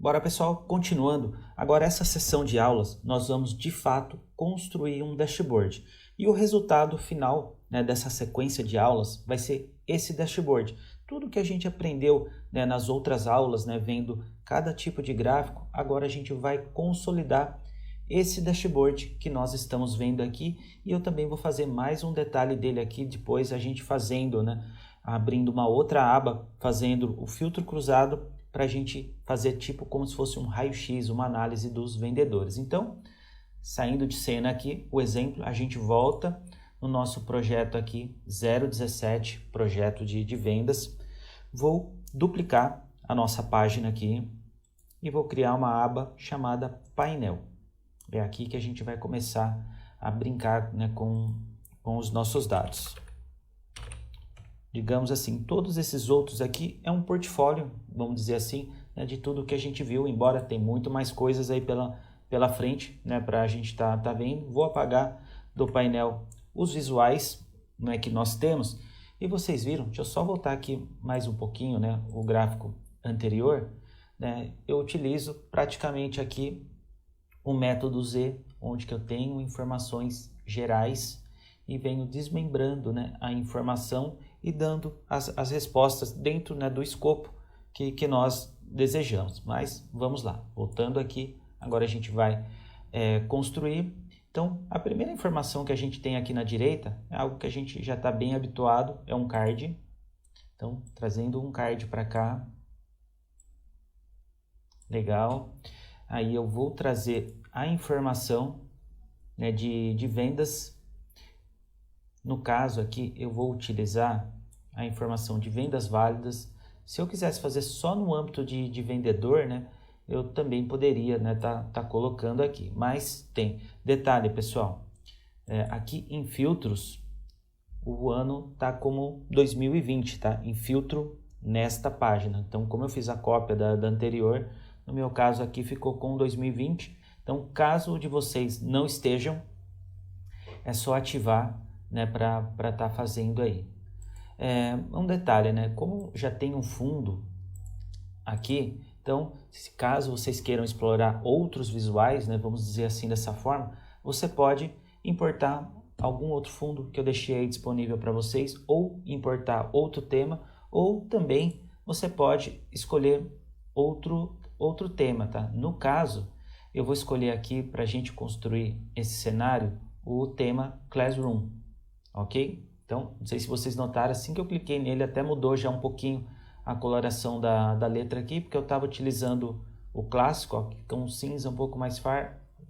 Bora pessoal, continuando. Agora essa sessão de aulas nós vamos de fato construir um dashboard. E o resultado final, né, dessa sequência de aulas vai ser esse dashboard. Tudo que a gente aprendeu, né, nas outras aulas, né, vendo cada tipo de gráfico, agora a gente vai consolidar esse dashboard que nós estamos vendo aqui. E eu também vou fazer mais um detalhe dele aqui, depois a gente fazendo, né, abrindo uma outra aba, fazendo o filtro cruzado, para a gente fazer tipo como se fosse um raio-x, uma análise dos vendedores. Então, saindo de cena aqui, o exemplo, a gente volta no nosso projeto aqui, 017, projeto de vendas. Vou duplicar a nossa página aqui e vou criar uma aba chamada painel. É aqui que a gente vai começar a brincar, né, com os nossos dados. Digamos assim, todos esses outros aqui é um portfólio, vamos dizer assim, né, de tudo que a gente viu, embora tem muito mais coisas aí pela frente, né, para a gente tá vendo. Vou apagar do painel os visuais, né, que nós temos. E vocês viram, deixa eu só voltar aqui mais um pouquinho, né, o gráfico anterior, né, eu utilizo praticamente aqui o método Z, onde que eu tenho informações gerais e venho desmembrando, né, a informação e dando as respostas dentro, né, do escopo que nós desejamos. Mas vamos lá, voltando aqui, agora a gente vai construir. Então, a primeira informação que a gente tem aqui na direita é algo que a gente já está bem habituado, é um card. Então, trazendo um card para cá. Legal. Aí eu vou trazer a informação, né, de vendas. No caso aqui, eu vou utilizar a informação de vendas válidas. Se eu quisesse fazer só no âmbito de vendedor, né, eu também poderia, né, tá colocando aqui. Mas tem detalhe, pessoal. Aqui em filtros, o ano tá como 2020, tá? Em filtro nesta página. Então, como eu fiz a cópia da anterior, no meu caso aqui ficou com 2020. Então, caso de vocês não estejam, é só ativar, né, para estar fazendo aí. Um detalhe, né, como já tem um fundo aqui, então, se caso vocês queiram explorar outros visuais, né, vamos dizer assim dessa forma, você pode importar algum outro fundo que eu deixei aí disponível para vocês, ou importar outro tema, ou também você pode escolher outro tema, tá? No caso, eu vou escolher aqui para a gente construir esse cenário, o tema Classroom. Ok? Então, não sei se vocês notaram, assim que eu cliquei nele até mudou já um pouquinho a coloração da letra aqui, porque eu estava utilizando o clássico, ó, que é um cinza um pouco mais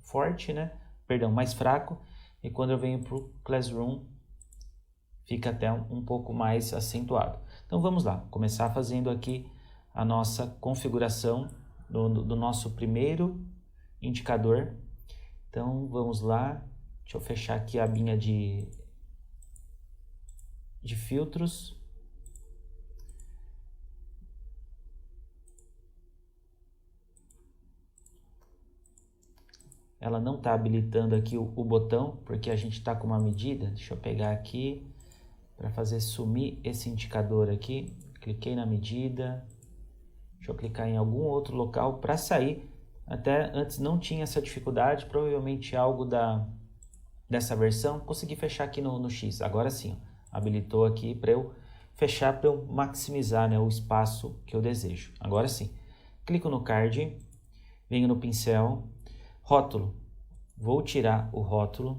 forte, né? Perdão, mais fraco. E quando eu venho para o Classroom, fica até um pouco mais acentuado. Então vamos lá, começar fazendo aqui a nossa configuração do nosso primeiro indicador. Então vamos lá, deixa eu fechar aqui a abinha de filtros. Ela não está habilitando aqui o botão, porque a gente está com uma medida. Deixa eu pegar aqui para fazer sumir esse indicador aqui. Cliquei na medida. Deixa eu clicar em algum outro local para sair. Até antes não tinha essa dificuldade, provavelmente algo dessa versão. Consegui fechar aqui no X. Agora sim, habilitou aqui para eu fechar, para eu maximizar, né, o espaço que eu desejo. Agora sim, clico no card, venho no pincel, rótulo. Vou tirar o rótulo.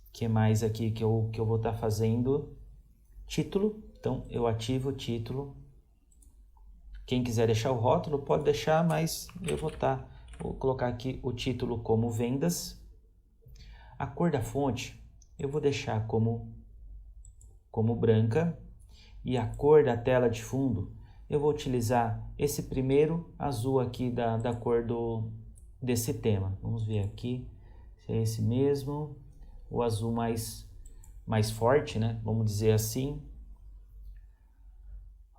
O que mais aqui que eu vou estar fazendo? Título. Então eu ativo o título. Quem quiser deixar o rótulo pode deixar, mas eu vou colocar aqui o título como vendas. A cor da fonte eu vou deixar como branca, e a cor da tela de fundo eu vou utilizar esse primeiro azul aqui da cor desse tema. Vamos ver aqui se é esse mesmo, o azul mais forte, né? Vamos dizer assim.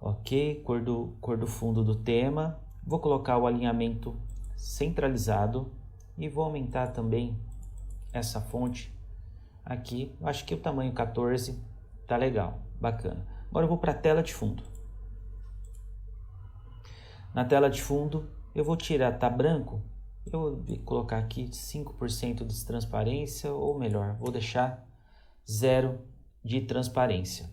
Ok, cor do fundo do tema. Vou colocar o alinhamento centralizado e vou aumentar também essa fonte aqui. Eu acho que o tamanho 14 tá legal, bacana. Agora eu vou para a tela de fundo. Na tela de fundo Eu vou tirar, tá branco, eu vou colocar aqui 5% de transparência, ou melhor, vou deixar 0 de transparência,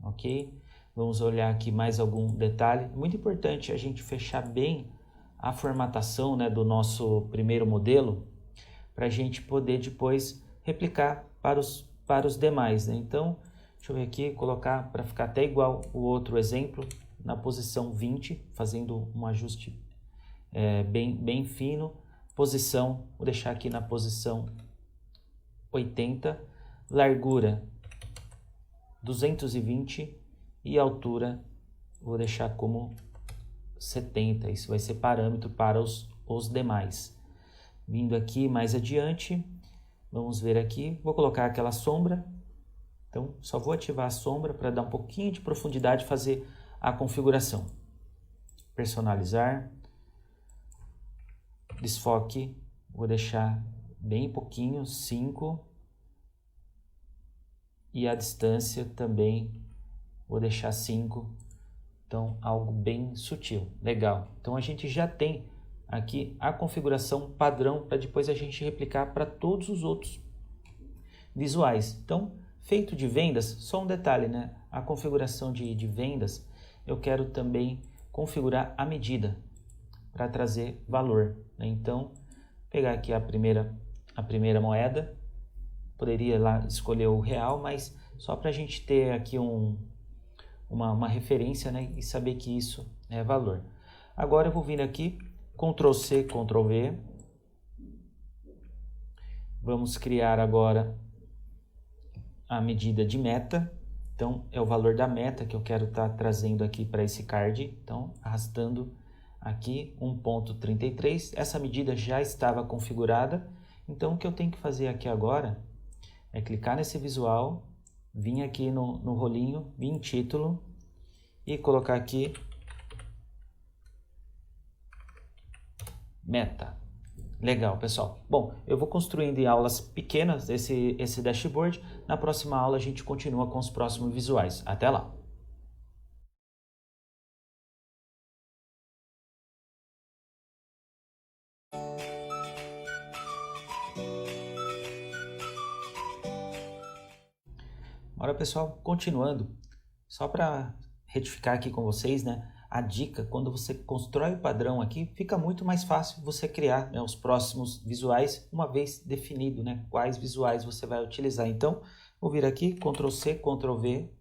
ok? Vamos olhar aqui mais algum detalhe. Muito importante a gente fechar bem a formatação, né, do nosso primeiro modelo, para a gente poder depois replicar para os demais, né? Então, deixa eu ver aqui, colocar para ficar até igual o outro exemplo, na posição 20, fazendo um ajuste bem fino. Posição, vou deixar aqui na posição 80, largura 220 e altura vou deixar como 70. Isso vai ser parâmetro para os demais. Vindo aqui mais adiante, vamos ver aqui, vou colocar aquela sombra. Então, só vou ativar a sombra para dar um pouquinho de profundidade e fazer a configuração. Personalizar. Desfoque, vou deixar bem pouquinho, 5. E a distância também vou deixar 5. Então, algo bem sutil. Legal. Então, a gente já tem aqui a configuração padrão para depois a gente replicar para todos os outros visuais. Então, feito de vendas, só um detalhe, né? A configuração de vendas, eu quero também configurar a medida para trazer valor, né? Então, pegar aqui a primeira moeda, poderia lá escolher o real, mas só para a gente ter aqui uma referência, né? E saber que isso é valor. Agora eu vou vir aqui, Ctrl C, Ctrl V. Vamos criar agora a medida de meta. Então, é o valor da meta que eu quero estar trazendo aqui para esse card. Então, arrastando aqui 1.33. Essa medida já estava configurada. Então, o que eu tenho que fazer aqui agora é clicar nesse visual, vir aqui no rolinho, vir em título e colocar aqui meta. Legal, pessoal. Bom, eu vou construindo em aulas pequenas esse dashboard. Na próxima aula a gente continua com os próximos visuais. Até lá! Ora, pessoal, continuando, só para retificar aqui com vocês, né? A dica, quando você constrói o padrão aqui, fica muito mais fácil você criar, né, os próximos visuais, uma vez definido, né, quais visuais você vai utilizar. Então, vou vir aqui, Ctrl C, Ctrl V,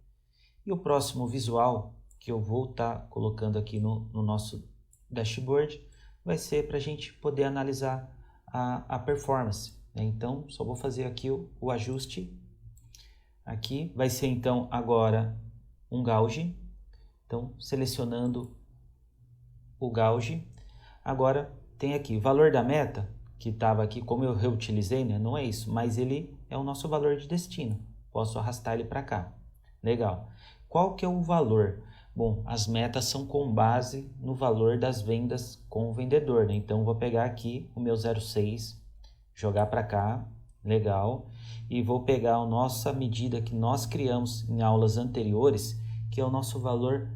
e o próximo visual que eu vou estar colocando aqui no nosso dashboard vai ser para a gente poder analisar a performance, né? Então, só vou fazer aqui o ajuste. Aqui vai ser então agora um gauge. Então, selecionando o gauge. Agora tem aqui valor da meta, que estava aqui, como eu reutilizei, né? Não é isso, mas ele é o nosso valor de destino. Posso arrastar ele para cá. Legal. Qual que é o valor? Bom, as metas são com base no valor das vendas com o vendedor, né? Então, vou pegar aqui o meu 0,6, jogar para cá. Legal. E vou pegar a nossa medida que nós criamos em aulas anteriores, que é o nosso valor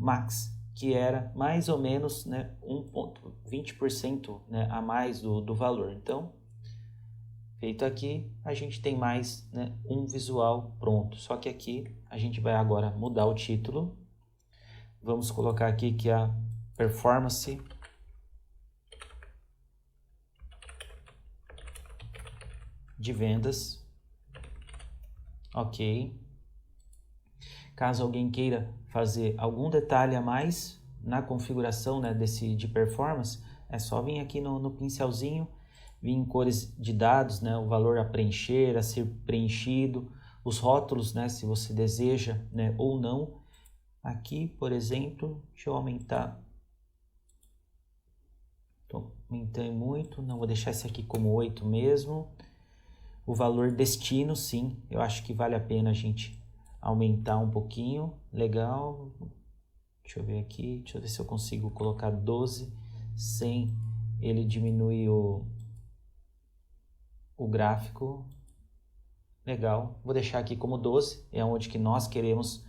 max, que era mais ou menos, né, 1,20%, né, a mais do valor. Então, feito aqui, a gente tem mais, né, um visual pronto. Só que aqui a gente vai agora mudar o título. Vamos colocar aqui que a performance de vendas. Ok. Caso alguém queira fazer algum detalhe a mais na configuração, né, de performance, é só vir aqui no pincelzinho, vir em cores de dados, né, o valor a preencher, a ser preenchido, os rótulos, né, se você deseja, né, ou não. Aqui, por exemplo, deixa eu aumentar. Então, aumentei muito, não vou deixar esse aqui como 8 mesmo. O valor destino, sim, eu acho que vale a pena a gente aumentar um pouquinho. Legal. Deixa eu ver aqui, deixa eu ver se eu consigo colocar 12 sem ele diminuir o gráfico. Legal. Vou deixar aqui como 12, é onde que nós queremos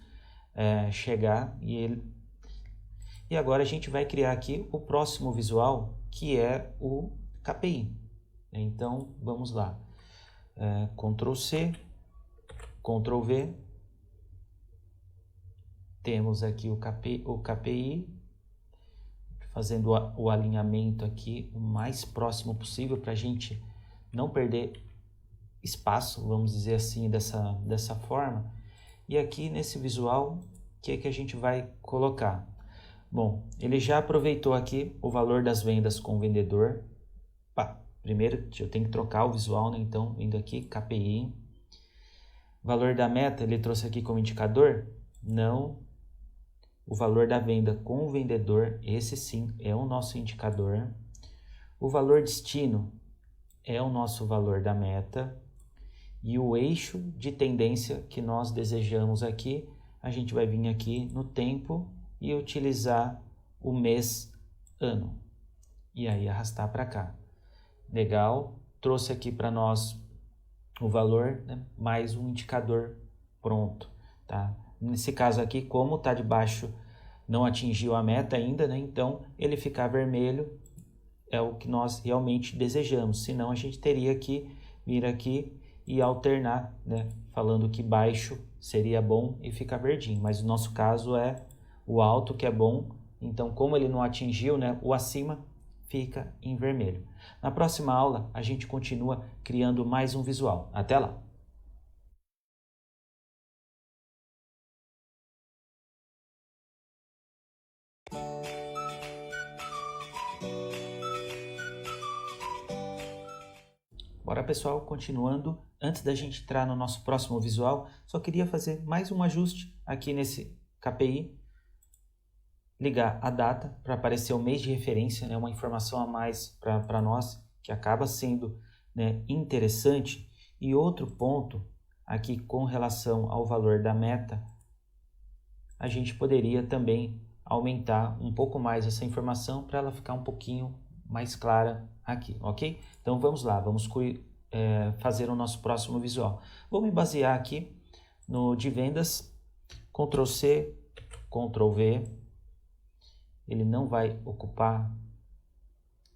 chegar. E agora a gente vai criar aqui o próximo visual, que é o KPI. Então, vamos lá. Ctrl C, Ctrl V. Temos aqui o KPI, fazendo o alinhamento aqui o mais próximo possível para a gente não perder espaço, vamos dizer assim, dessa forma. E aqui nesse visual, o que é que a gente vai colocar? Bom, ele já aproveitou aqui o valor das vendas com o vendedor. Primeiro eu tenho que trocar o visual, né? Então, vindo aqui, KPI. Valor da meta, ele trouxe aqui como indicador? Não. O valor da venda com o vendedor, esse sim é o nosso indicador. O valor destino é o nosso valor da meta. E o eixo de tendência que nós desejamos aqui, a gente vai vir aqui no tempo e utilizar o mês ano. E aí arrastar para cá. Legal, trouxe aqui para nós o valor, né, mais um indicador pronto, tá? Nesse caso aqui, como está de baixo, não atingiu a meta ainda, né? Então ele ficar vermelho é o que nós realmente desejamos. Senão a gente teria que vir aqui e alternar, né? Falando que baixo seria bom e ficar verdinho. Mas o nosso caso é o alto que é bom. Então, como ele não atingiu, né, o acima fica em vermelho. Na próxima aula, a gente continua criando mais um visual. Até lá! Bora, pessoal, continuando. Antes da gente entrar no nosso próximo visual, só queria fazer mais um ajuste aqui nesse KPI. Ligar a data para aparecer o mês de referência, né, uma informação a mais para nós, que acaba sendo, né, interessante. E outro ponto aqui com relação ao valor da meta, a gente poderia também aumentar um pouco mais essa informação para ela ficar um pouquinho mais clara aqui, ok? Então vamos lá, vamos fazer o nosso próximo visual. Vou me basear aqui no de vendas, Ctrl C, Ctrl V. Ele não vai ocupar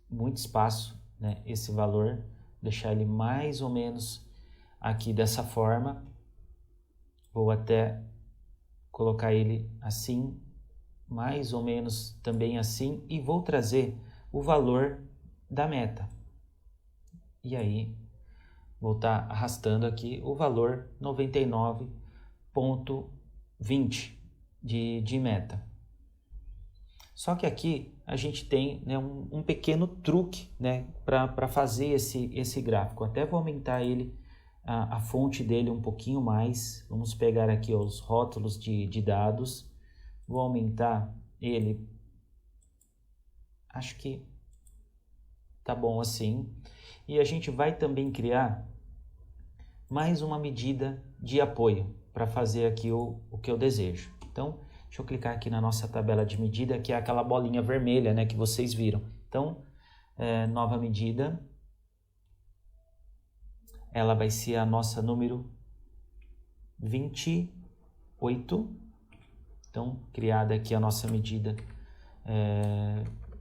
muito espaço, né, esse valor, deixar ele mais ou menos aqui dessa forma. Vou até colocar ele assim, mais ou menos também assim, e vou trazer o valor da meta. E aí, vou estar arrastando aqui o valor 99,20 de meta. Só que aqui a gente tem, né, um pequeno truque, né, para fazer esse gráfico. Até vou aumentar ele, a fonte dele um pouquinho mais. Vamos pegar aqui os rótulos de dados. Vou aumentar ele. Acho que tá bom assim. E a gente vai também criar mais uma medida de apoio para fazer aqui o que eu desejo. Então, deixa eu clicar aqui na nossa tabela de medida, que é aquela bolinha vermelha, né, que vocês viram. Então, nova medida. Ela vai ser a nossa número 28. Então, criada aqui a nossa medida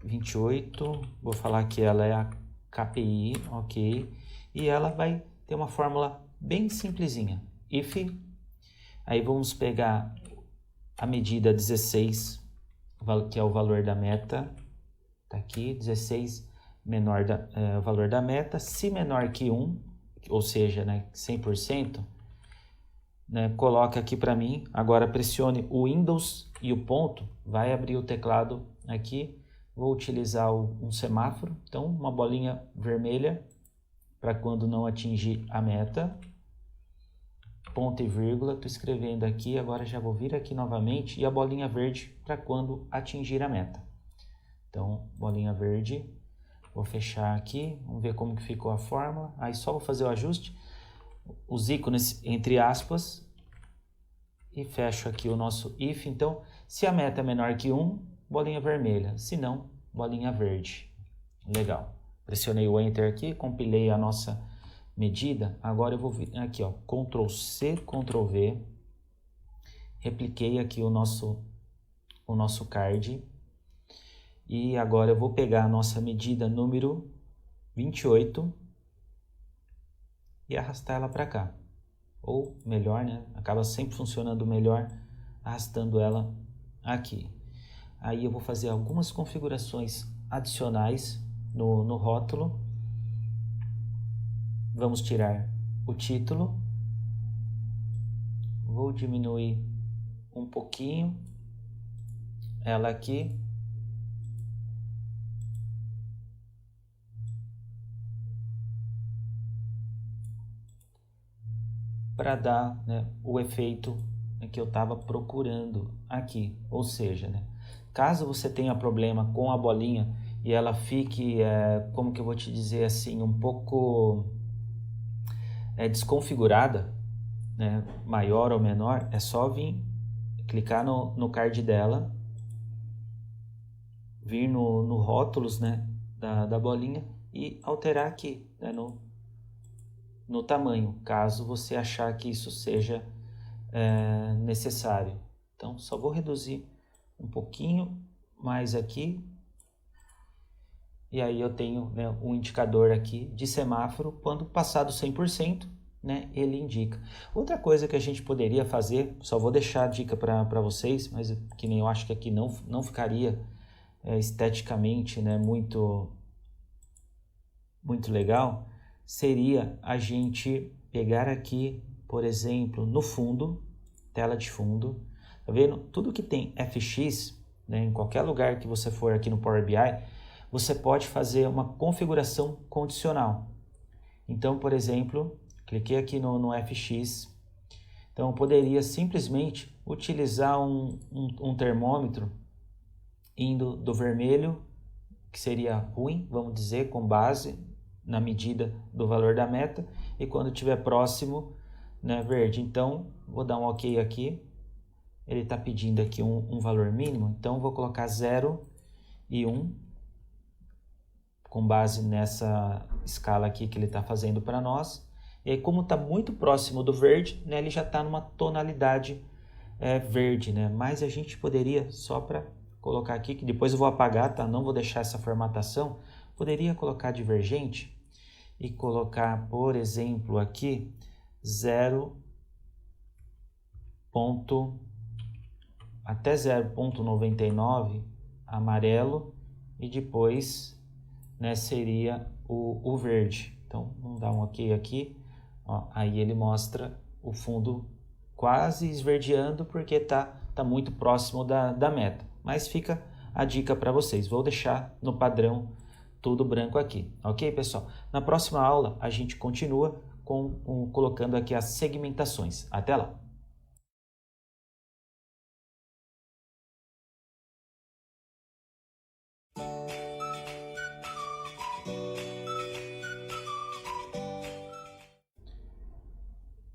28. Vou falar que ela é a KPI, ok? E ela vai ter uma fórmula bem simplesinha. If, aí vamos pegar a medida 16, que é o valor da meta, tá aqui, 16 menor o valor da meta, se menor que 1, ou seja, né, 100%, né, coloca aqui para mim, agora pressione o Windows e o ponto, vai abrir o teclado aqui, vou utilizar um semáforo, então uma bolinha vermelha para quando não atingir a meta, ponto e vírgula, estou escrevendo aqui, agora já vou vir aqui novamente, e a bolinha verde para quando atingir a meta. Então, bolinha verde, vou fechar aqui, vamos ver como que ficou a fórmula, aí só vou fazer o ajuste, os ícones entre aspas, e fecho aqui o nosso if. Então, se a meta é menor que 1, bolinha vermelha, se não, bolinha verde. Legal. Pressionei o Enter aqui, compilei a nossa medida. Agora eu vou vir aqui, ó, Ctrl C, Ctrl V. Repliquei aqui o nosso card. E agora eu vou pegar a nossa medida número 28 e arrastar ela para cá. Ou melhor, né? Acaba sempre funcionando melhor arrastando ela aqui. Aí eu vou fazer algumas configurações adicionais no rótulo. Vamos tirar o título. Vou diminuir um pouquinho ela aqui. Para dar, né, o efeito que eu estava procurando aqui. Ou seja, né, caso você tenha problema com a bolinha e ela fique, como que eu vou te dizer assim, um pouco desconfigurada, né, maior ou menor, é só vir clicar no card dela, vir no rótulos, né, da bolinha e alterar aqui, né, no tamanho, caso você achar que isso seja necessário. Então, só vou reduzir um pouquinho mais aqui. E aí eu tenho, né, um indicador aqui de semáforo. Quando passar do 100%, né, ele indica. Outra coisa que a gente poderia fazer, só vou deixar a dica para vocês, mas que nem eu acho que aqui não ficaria esteticamente, né, muito legal, seria a gente pegar aqui, por exemplo, no fundo, tela de fundo, tá vendo? Tudo que tem FX, né, em qualquer lugar que você for aqui no Power BI, você pode fazer uma configuração condicional. Então, por exemplo, cliquei aqui no FX, então eu poderia simplesmente utilizar um termômetro indo do vermelho, que seria ruim, vamos dizer, com base na medida do valor da meta, e quando estiver próximo, né, verde. Então, vou dar um OK aqui. Ele está pedindo aqui um valor mínimo, então vou colocar 0 e 1, com base nessa escala aqui que ele está fazendo para nós. E aí, como está muito próximo do verde, né, ele já está numa tonalidade verde, né? Mas a gente poderia, só para colocar aqui, que depois eu vou apagar, tá? Não vou deixar essa formatação. Poderia colocar divergente e colocar, por exemplo, aqui 0. Até 0,99 amarelo e depois, né, seria o verde. Então vamos dar um OK aqui, ó, aí ele mostra o fundo quase esverdeando porque tá muito próximo da meta, mas fica a dica para vocês. Vou deixar no padrão tudo branco aqui, ok, pessoal? Na próxima aula a gente continua colocando aqui as segmentações. Até lá!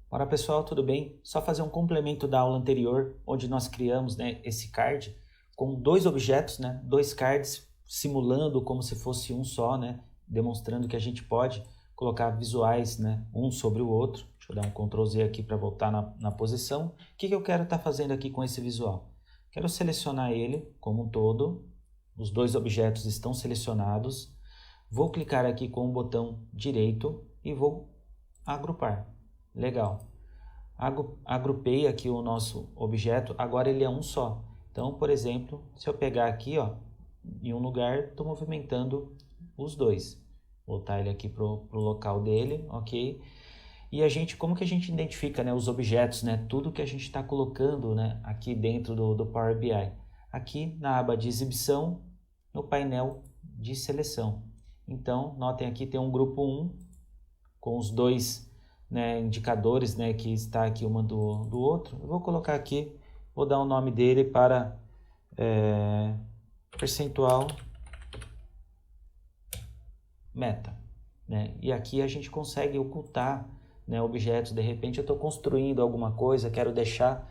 Olá pessoal, tudo bem? Só fazer um complemento da aula anterior, onde nós criamos, né, esse card com dois objetos, né, dois cards simulando como se fosse um só, né, demonstrando que a gente pode colocar visuais, né, um sobre o outro. Deixa eu dar um Ctrl Z aqui para voltar na posição. O que eu quero estar fazendo aqui com esse visual? Quero selecionar ele como um todo, os dois objetos estão selecionados. Vou clicar aqui com o botão direito e vou agrupar. Legal. Agrupei aqui o nosso objeto, agora ele é um só. Então, por exemplo, se eu pegar aqui, ó, em um lugar, estou movimentando os dois. Vou voltar ele aqui para o local dele, ok? E a gente, como que a gente identifica, né, os objetos, né, tudo que a gente está colocando, né, aqui dentro do Power BI? Aqui na aba de exibição, no painel de seleção. Então, notem aqui tem um grupo 1 com os dois, né, indicadores, né, que está aqui uma do outro. Eu vou colocar aqui, vou dar o nome dele para percentual meta, né? E aqui a gente consegue ocultar, né, objetos. De repente eu estou construindo alguma coisa, quero deixar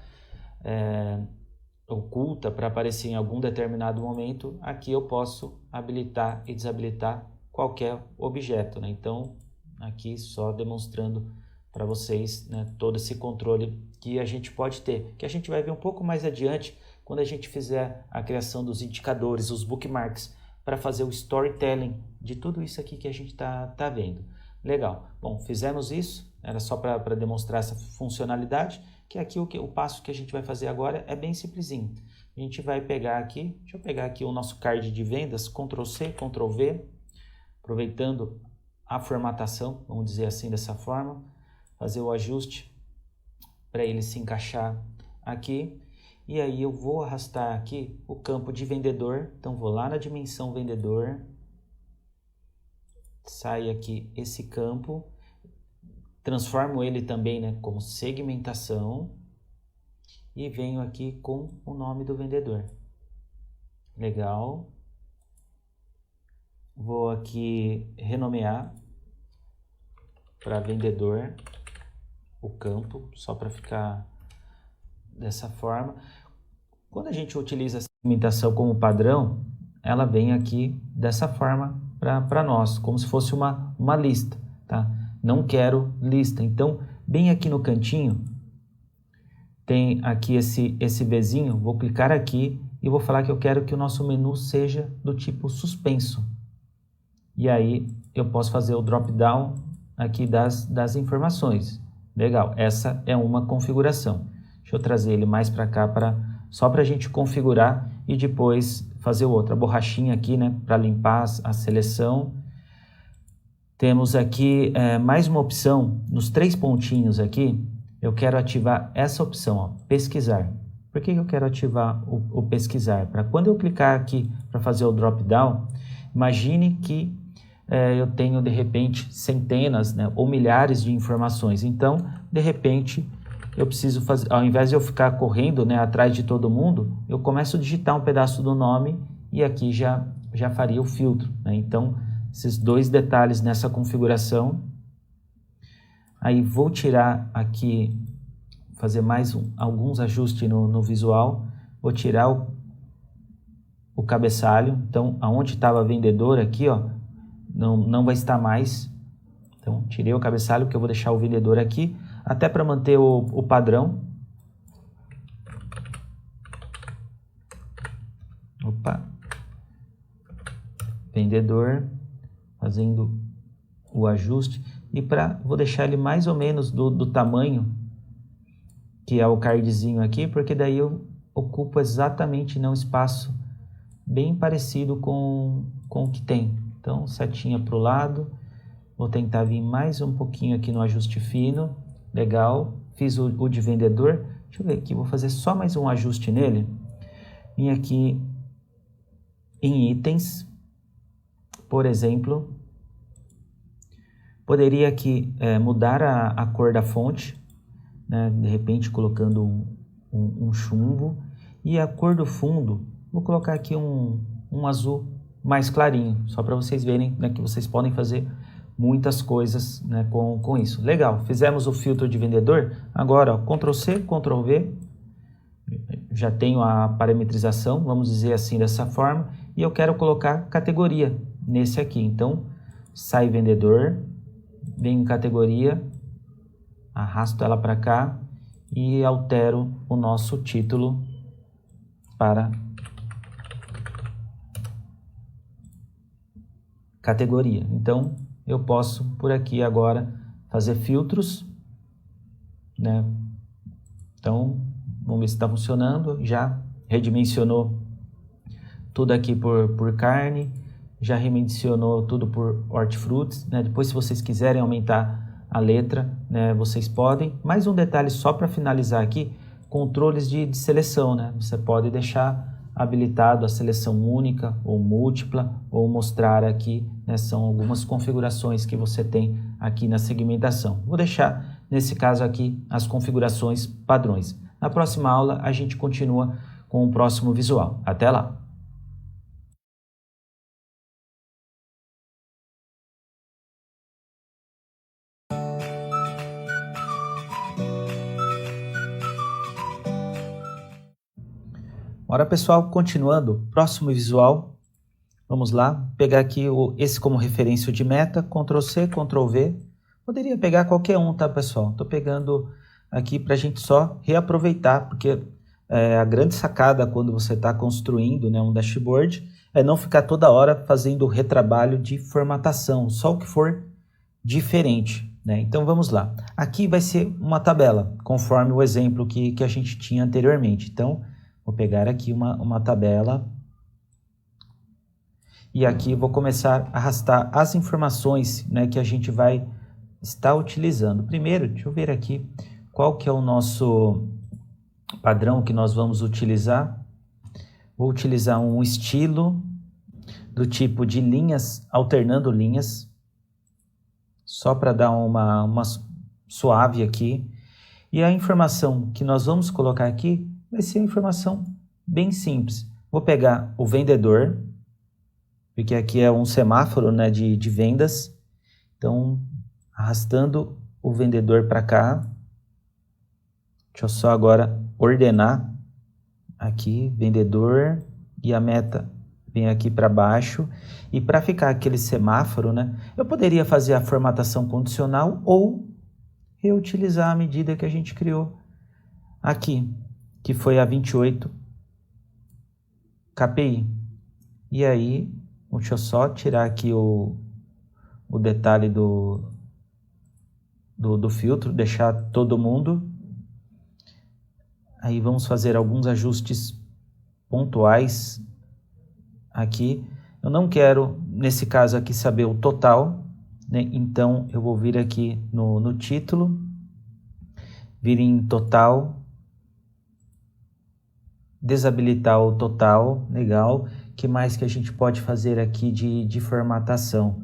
oculta para aparecer em algum determinado momento. Aqui eu posso habilitar e desabilitar qualquer objeto, né? Então aqui só demonstrando para vocês, né, todo esse controle que a gente pode ter, que a gente vai ver um pouco mais adiante quando a gente fizer a criação dos indicadores, os bookmarks, para fazer o storytelling de tudo isso aqui que a gente tá vendo. Legal. Bom, fizemos isso, era só para demonstrar essa funcionalidade, que aqui o passo que a gente vai fazer agora é bem simplesinho. A gente vai pegar aqui, deixa eu pegar aqui o nosso card de vendas, Ctrl C, Ctrl V, aproveitando a formatação, vamos dizer assim, dessa forma, fazer o ajuste para ele se encaixar aqui. E aí eu vou arrastar aqui o campo de vendedor, então vou lá na dimensão vendedor, sai aqui esse campo, transformo ele também, né, como segmentação e venho aqui com o nome do vendedor. Legal. Vou aqui renomear para vendedor o campo, só para ficar dessa forma. Quando a gente utiliza a segmentação como padrão, ela vem aqui dessa forma para nós, como se fosse uma lista, tá? Não quero lista. Então, bem aqui no cantinho, tem aqui esse Vzinho, vou clicar aqui e vou falar que eu quero que o nosso menu seja do tipo suspenso. E aí eu posso fazer o drop down aqui das informações. Legal, essa é uma configuração. Deixa eu trazer ele mais para cá, só para a gente configurar e depois fazer outra. A borrachinha aqui, né, para limpar a seleção. Temos aqui mais uma opção, nos 3 pontinhos aqui, eu quero ativar essa opção, ó, pesquisar. Por que eu quero ativar o pesquisar? Para quando eu clicar aqui para fazer o drop down, imagine que eu tenho de repente centenas, né, ou milhares de informações. Então, de repente, eu preciso fazer, ao invés de eu ficar correndo, né, atrás de todo mundo, eu começo a digitar um pedaço do nome e aqui já faria o filtro, né? Então, esses 2 detalhes nessa configuração. Aí vou tirar aqui, fazer mais alguns ajustes no visual. Vou tirar o cabeçalho. Então, aonde estava vendedor aqui, ó, não vai estar mais. Então, tirei o cabeçalho, porque eu vou deixar o vendedor aqui, até para manter o padrão. Opa. Vendedor, fazendo o ajuste. E vou deixar ele mais ou menos do tamanho, que é o cardzinho aqui, porque daí eu ocupo exatamente um espaço bem parecido com o que tem. Então, setinha para o lado. Vou tentar vir mais um pouquinho aqui no ajuste fino. Legal. Fiz o de vendedor. Deixa eu ver aqui. Vou fazer só mais um ajuste nele. Vim aqui em itens. Por exemplo, poderia aqui mudar a cor da fonte, né? De repente colocando um chumbo. E a cor do fundo, vou colocar aqui um azul mais clarinho, só para vocês verem, né, que vocês podem fazer muitas coisas, né, com isso. Legal, fizemos o filtro de vendedor. Agora, ó, Ctrl C, Ctrl V, já tenho a parametrização, vamos dizer assim, dessa forma, e eu quero colocar categoria nesse aqui. Então, sai vendedor, vem em categoria, arrasto ela para cá e altero o nosso título para categoria. Então, eu posso, por aqui agora, fazer filtros, né? Então, vamos ver se está funcionando. Já redimensionou tudo aqui por carne, já redimensionou tudo por hortifrutis, né? Depois, se vocês quiserem aumentar a letra, né, vocês podem. Mais um detalhe só para finalizar aqui, controles de seleção, né? Você pode deixar habilitado a seleção única ou múltipla, ou mostrar aqui, né, são algumas configurações que você tem aqui na segmentação. Vou deixar, nesse caso aqui, as configurações padrões. Na próxima aula, a gente continua com o próximo visual. Até lá! Ora, pessoal, continuando, próximo visual, vamos lá, pegar aqui esse como referência de meta, Ctrl C, Ctrl V, poderia pegar qualquer um, tá, pessoal? Estou pegando aqui para a gente só reaproveitar, porque a grande sacada quando você está construindo, né, um dashboard é não ficar toda hora fazendo o retrabalho de formatação, só o que for diferente, né? Então vamos lá. Aqui vai ser uma tabela, conforme o exemplo que a gente tinha anteriormente. Então, vou pegar aqui uma tabela e aqui vou começar a arrastar as informações, né, que a gente vai estar utilizando. Primeiro, deixa eu ver aqui qual que é o nosso padrão que nós vamos utilizar. Vou utilizar um estilo do tipo de linhas, alternando linhas, só para dar uma suave aqui. E a informação que nós vamos colocar aqui vai ser uma informação bem simples. Vou pegar o vendedor, porque aqui é um semáforo, né, de vendas. Então, arrastando o vendedor para cá. Deixa eu só agora ordenar aqui, vendedor, e a meta vem aqui para baixo. E para ficar aquele semáforo, né, eu poderia fazer a formatação condicional ou reutilizar a medida que a gente criou aqui, que foi a 28 KPI. E aí, deixa eu só tirar aqui o detalhe do filtro, deixar todo mundo. Aí vamos fazer alguns ajustes pontuais aqui. Eu não quero, nesse caso aqui, saber o total, né? Então, eu vou vir aqui no título, vir em total, desabilitar o total, legal. O que mais que a gente pode fazer aqui de formatação?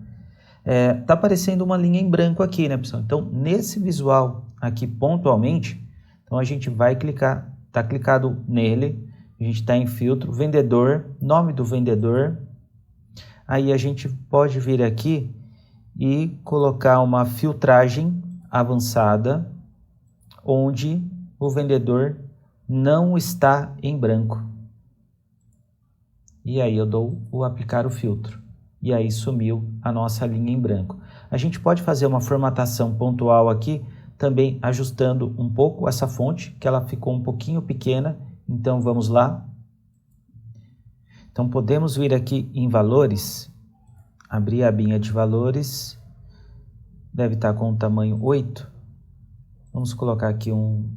Tá aparecendo uma linha em branco aqui, né, pessoal? Então, nesse visual aqui pontualmente, então a gente vai clicar, tá clicado nele, a gente está em filtro, vendedor, nome do vendedor. Aí a gente pode vir aqui e colocar uma filtragem avançada, onde o vendedor não está em branco. E aí eu dou o aplicar o filtro. E aí sumiu a nossa linha em branco. A gente pode fazer uma formatação pontual aqui, também ajustando um pouco essa fonte, que ela ficou um pouquinho pequena. Então vamos lá. Então podemos vir aqui em valores, abrir a abinha de valores, deve estar com o tamanho 8. Vamos colocar aqui um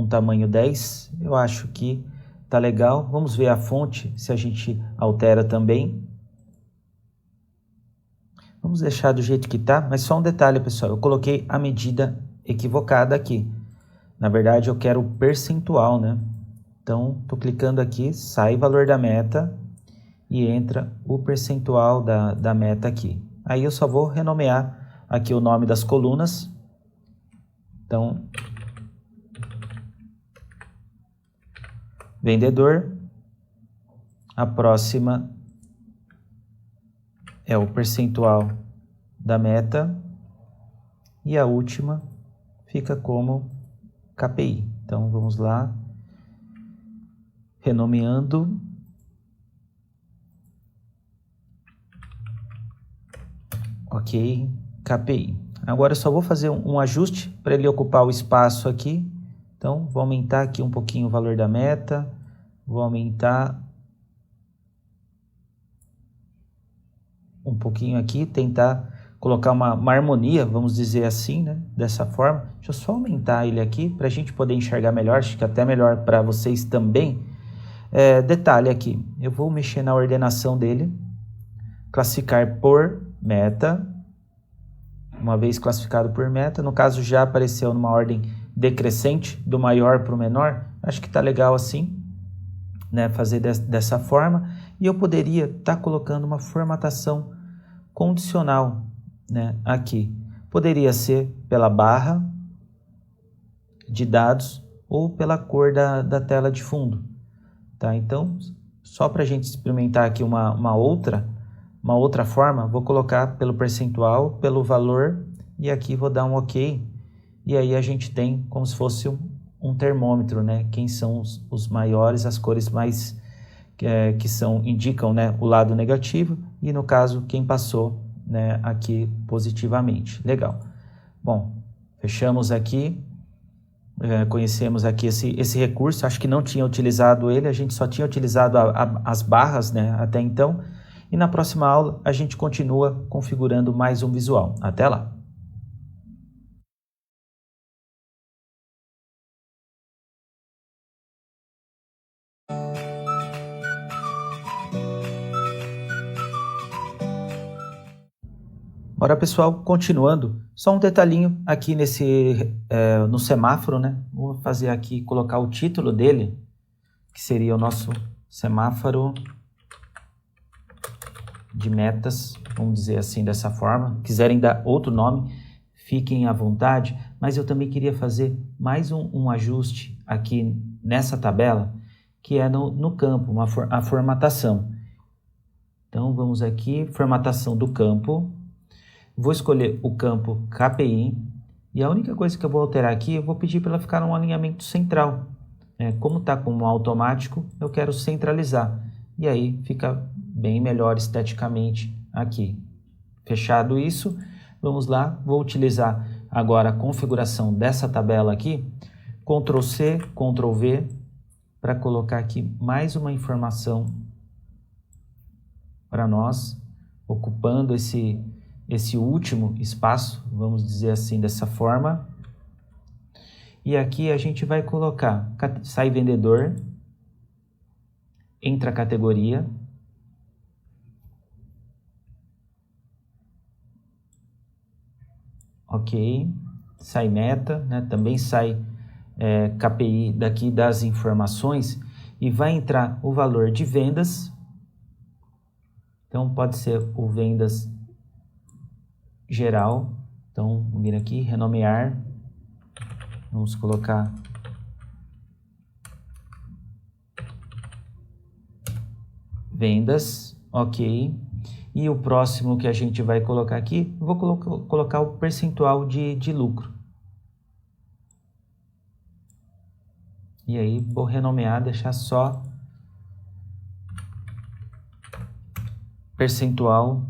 tamanho 10, eu acho que tá legal. Vamos ver a fonte, se a gente altera também. Vamos deixar do jeito que tá, mas só um detalhe, pessoal, eu coloquei a medida equivocada aqui. Na verdade, eu quero o percentual, né? Então, tô clicando aqui, sai valor da meta e entra o percentual da meta aqui. Aí eu só vou renomear aqui o nome das colunas. Então, vendedor, a próxima é o percentual da meta e a última fica como KPI. Então vamos lá, renomeando. Ok, KPI. Agora eu só vou fazer um ajuste para ele ocupar o espaço aqui. Então, vou aumentar aqui um pouquinho o valor da meta. Vou aumentar um pouquinho aqui, tentar colocar uma harmonia, vamos dizer assim, né? Dessa forma. Deixa eu só aumentar ele aqui para a gente poder enxergar melhor. Acho que até melhor para vocês também. Detalhe aqui, eu vou mexer na ordenação dele. Classificar por meta. Uma vez classificado por meta, no caso já apareceu numa ordem decrescente, do maior para o menor. Acho que está legal assim, né? Fazer dessa forma. E eu poderia estar colocando uma formatação condicional, né? Aqui. Poderia ser pela barra de dados ou pela cor da tela de fundo. Tá? Então, só para a gente experimentar aqui uma outra forma, vou colocar pelo percentual, pelo valor, e aqui vou dar um OK. E aí a gente tem como se fosse um termômetro, né? Quem são os maiores, as cores mais que indicam, né, o lado negativo, e no caso quem passou, né, aqui positivamente. Legal. Bom, fechamos aqui. conhecemos aqui esse recurso. Acho que não tinha utilizado ele, a gente só tinha utilizado as barras, né, até então. E na próxima aula a gente continua configurando mais um visual. Até lá! Bora, pessoal, continuando, só um detalhinho aqui no semáforo, né? Vou fazer aqui, colocar o título dele, que seria o nosso semáforo de metas, vamos dizer assim, dessa forma. Quiserem dar outro nome, fiquem à vontade, mas eu também queria fazer mais um ajuste aqui nessa tabela, que é no campo, a formatação. Então, vamos aqui, formatação do campo. Vou escolher o campo KPI e a única coisa que eu vou alterar aqui, eu vou pedir para ela ficar num alinhamento central. Como está como automático, eu quero centralizar e aí fica bem melhor esteticamente aqui. Fechado isso, vamos lá, vou utilizar agora a configuração dessa tabela aqui, Ctrl C, Ctrl V, para colocar aqui mais uma informação para nós, ocupando esse último espaço, vamos dizer assim, dessa forma. E aqui a gente vai colocar, sai vendedor, entra categoria, ok, sai meta, né? Também sai KPI daqui das informações e vai entrar o valor de vendas. Então pode ser o vendas geral. Então, vamos vir aqui, renomear, vamos colocar vendas, ok. E o próximo que a gente vai colocar aqui, vou colocar o percentual de lucro. E aí, vou renomear, deixar só percentual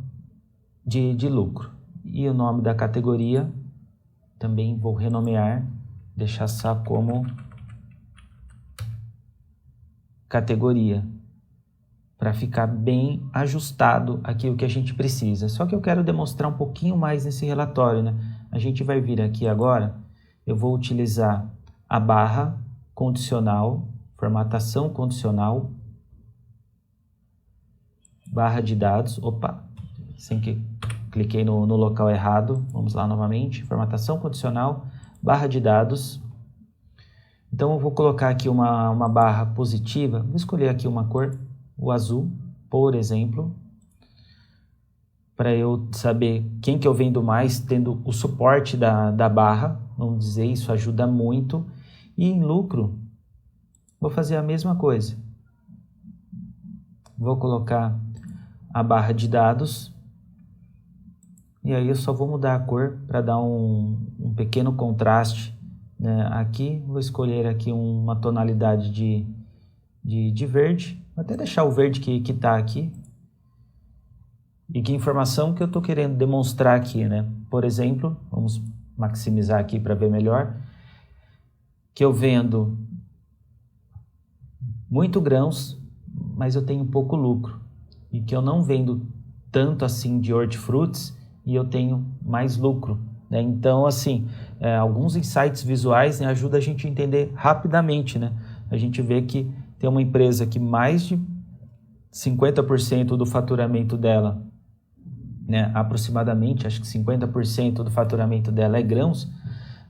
de lucro. E o nome da categoria, também vou renomear, deixar só como categoria, para ficar bem ajustado aqui o que a gente precisa. Só que eu quero demonstrar um pouquinho mais nesse relatório, né? A gente vai vir aqui agora, eu vou utilizar a barra condicional, formatação condicional, barra de dados, opa, sem que cliquei no local errado, vamos lá novamente, formatação condicional, barra de dados. Então eu vou colocar aqui uma barra positiva, vou escolher aqui uma cor, o azul, por exemplo, para eu saber quem que eu vendo mais, tendo o suporte da barra, vamos dizer, isso ajuda muito. E em lucro, vou fazer a mesma coisa. Vou colocar a barra de dados, e aí eu só vou mudar a cor para dar um pequeno contraste, né? Aqui, vou escolher aqui uma tonalidade de verde, vou até deixar o verde que está aqui. E que informação que eu estou querendo demonstrar aqui, né? Por exemplo, vamos maximizar aqui para ver melhor, que eu vendo muito grãos, mas eu tenho pouco lucro, e que eu não vendo tanto assim de hortifrutis e eu tenho mais lucro, né? Então, assim, alguns insights visuais, né, ajudam a gente a entender rapidamente, né? A gente vê que tem uma empresa que mais de 50% do faturamento dela, né, aproximadamente, acho que 50% do faturamento dela é grãos,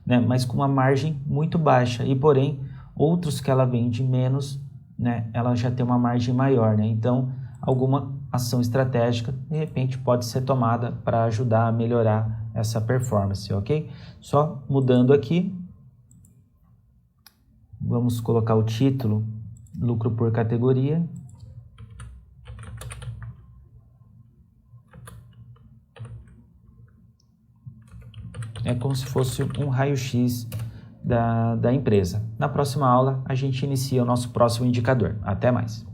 né, mas com uma margem muito baixa, e porém, outros que ela vende menos, né, ela já tem uma margem maior, né? Então, alguma ação estratégica, de repente, pode ser tomada para ajudar a melhorar essa performance, ok? Só mudando aqui, vamos colocar o título, lucro por categoria. É como se fosse um raio-x da empresa. Na próxima aula, a gente inicia o nosso próximo indicador. Até mais!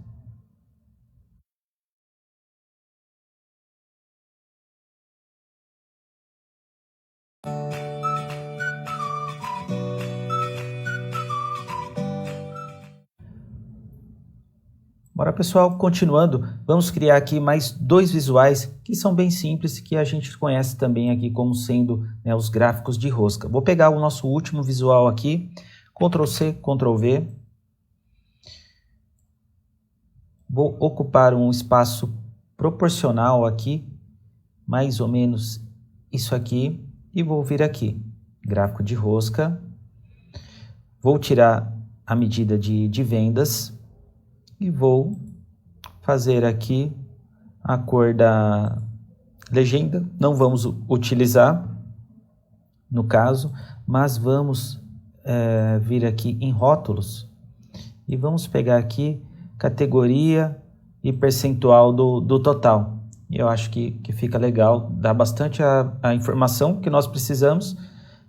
Bora, pessoal, continuando, vamos criar aqui mais dois visuais que são bem simples, que a gente conhece também aqui como sendo, né, os gráficos de rosca. Vou pegar o nosso último visual aqui, Ctrl C, Ctrl V. Vou ocupar um espaço proporcional aqui, mais ou menos isso aqui, e vou vir aqui, gráfico de rosca. Vou tirar a medida de vendas. E vou fazer aqui a cor da legenda. Não vamos utilizar, no caso, mas vamos vir aqui em rótulos. E vamos pegar aqui categoria e percentual do total. E eu acho que fica legal, dá bastante a informação que nós precisamos,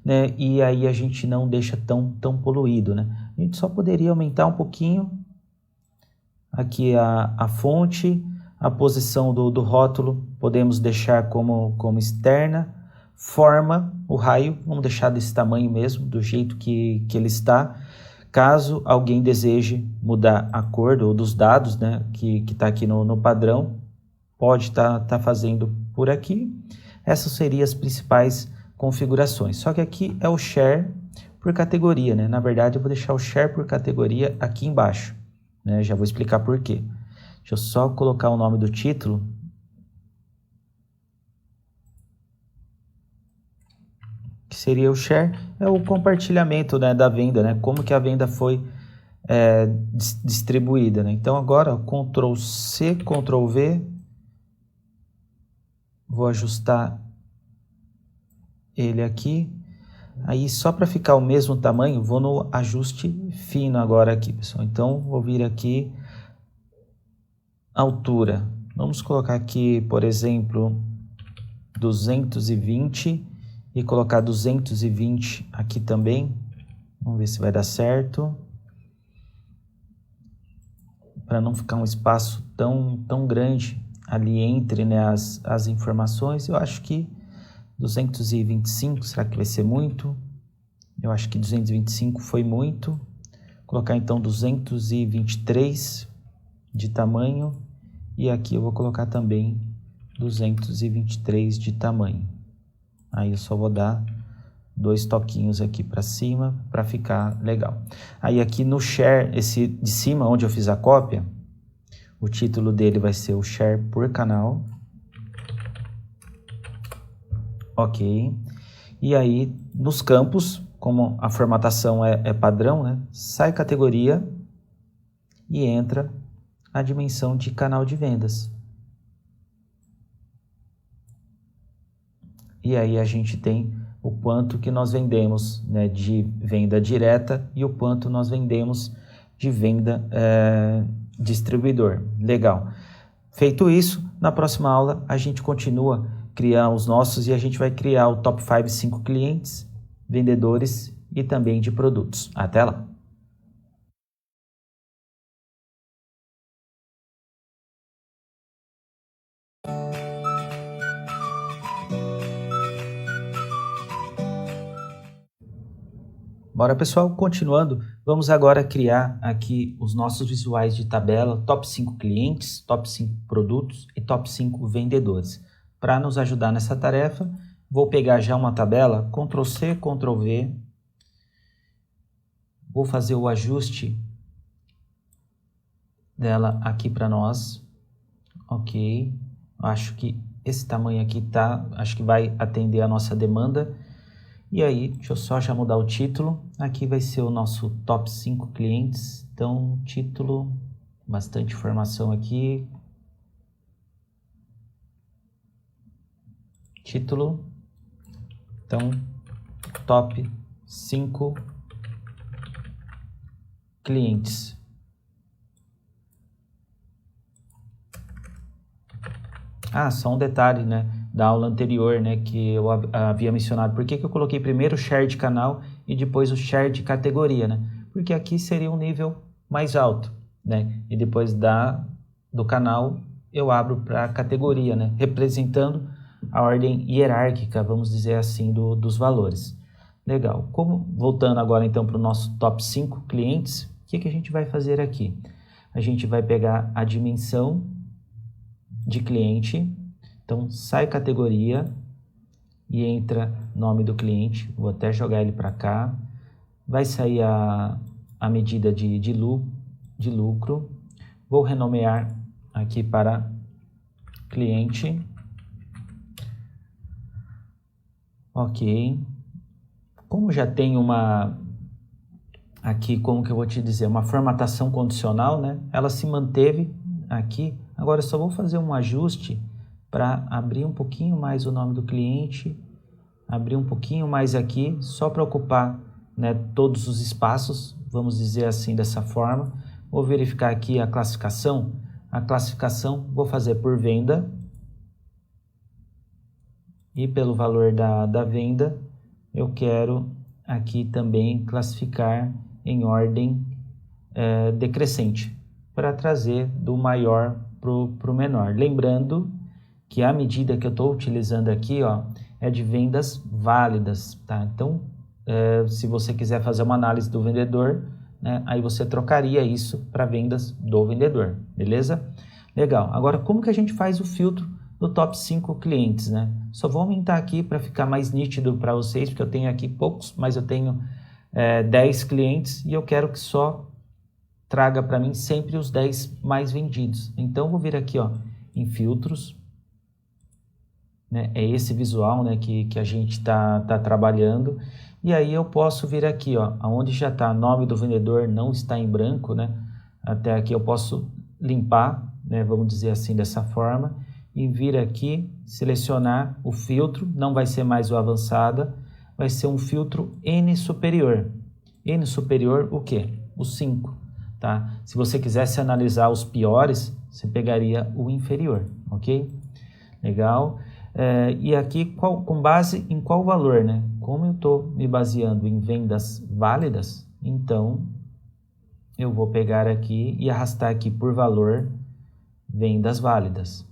né? E aí a gente não deixa tão poluído, né? A gente só poderia aumentar um pouquinho aqui a fonte, a posição do rótulo, podemos deixar como externa, forma, o raio, vamos deixar desse tamanho mesmo, do jeito que ele está. Caso alguém deseje mudar a cor dos dados, né, que está aqui no padrão, pode tá fazendo por aqui. Essas seriam as principais configurações. Só que aqui é o share por categoria, né? Na verdade, eu vou deixar o share por categoria aqui embaixo. Já vou explicar por quê. Deixa eu só colocar o nome do título. Que seria o share, é o compartilhamento, né, da venda, né? Como que a venda foi distribuída, né? Então agora, Ctrl C, Ctrl V. Vou ajustar ele aqui. Aí, só para ficar o mesmo tamanho, vou no ajuste fino agora aqui, pessoal. Então, vou vir aqui, altura. Vamos colocar aqui, por exemplo, 220 e colocar 220 aqui também. Vamos ver se vai dar certo. Para não ficar um espaço tão grande ali entre, né, as informações, eu acho que 225, será que vai ser muito? Eu acho que 225 foi muito. Vou colocar então 223 de tamanho. E aqui eu vou colocar também 223 de tamanho. Aí eu só vou dar 2 toquinhos aqui para cima para ficar legal. Aí aqui no share, esse de cima onde eu fiz a cópia, o título dele vai ser o share por canal. Ok. E aí, nos campos, como a formatação é padrão, né? Sai categoria e entra a dimensão de canal de vendas. E aí a gente tem o quanto que nós vendemos, né, de venda direta e o quanto nós vendemos de venda distribuidor. Legal. Feito isso, na próxima aula a gente continua criar os nossos e a gente vai criar o top 5 clientes, vendedores e também de produtos. Até lá! Bora, pessoal, continuando, vamos agora criar aqui os nossos visuais de tabela, top 5 clientes, top 5 produtos e top 5 vendedores. Para nos ajudar nessa tarefa, vou pegar já uma tabela, Ctrl C, Ctrl V, vou fazer o ajuste dela aqui para nós, ok, acho que esse tamanho aqui acho que vai atender a nossa demanda. E aí, deixa eu só já mudar o título, aqui vai ser o nosso top 5 clientes, então título, bastante informação aqui. Título, então, top 5 clientes. Só um detalhe, né, da aula anterior, né, que eu havia mencionado. Por que eu coloquei primeiro o share de canal e depois o share de categoria, né? Porque aqui seria um nível mais alto, né? E depois do canal eu abro para a categoria, né? Representando a ordem hierárquica, vamos dizer assim, dos valores. Legal. Voltando agora então para o nosso top 5 clientes, o que a gente vai fazer aqui? a gente vai pegar a dimensão de cliente. Então, sai categoria e entra nome do cliente. Vou até jogar ele para cá. Vai sair a medida de lucro. Vou renomear aqui para cliente. Ok. Como já tem aqui, como que eu vou te dizer, uma formatação condicional, né? Ela se manteve aqui. Agora eu só vou fazer um ajuste para abrir um pouquinho mais o nome do cliente, abrir um pouquinho mais aqui, só para ocupar, né, todos os espaços, vamos dizer assim, dessa forma. Vou verificar aqui a classificação. A classificação vou fazer por venda e pelo valor da venda eu quero aqui também classificar em ordem decrescente, para trazer do maior para o menor. Lembrando que a medida que eu estou utilizando aqui, ó, é de vendas válidas, tá? Então, se você quiser fazer uma análise do vendedor, né, aí você trocaria isso para vendas do vendedor, beleza? Legal. Agora, como que a gente faz o filtro do top 5 clientes, né? Só vou aumentar aqui para ficar mais nítido para vocês, porque eu tenho aqui poucos, mas eu tenho 10 clientes e eu quero que só traga para mim sempre os 10 mais vendidos. Então, vou vir aqui, ó, em filtros, né? É esse visual, né, que a gente tá trabalhando. E aí eu posso vir aqui, ó, onde já está nome do vendedor, não está em branco, né? Até aqui eu posso limpar, né, vamos dizer assim, dessa forma, e vir aqui, selecionar o filtro, não vai ser mais o avançada, vai ser um filtro N superior. N superior o quê? O 5, tá? Se você quisesse analisar os piores, você pegaria o inferior, ok? Legal. E aqui, com base em qual valor, né? Como eu estou me baseando em vendas válidas, então eu vou pegar aqui e arrastar aqui por valor vendas válidas.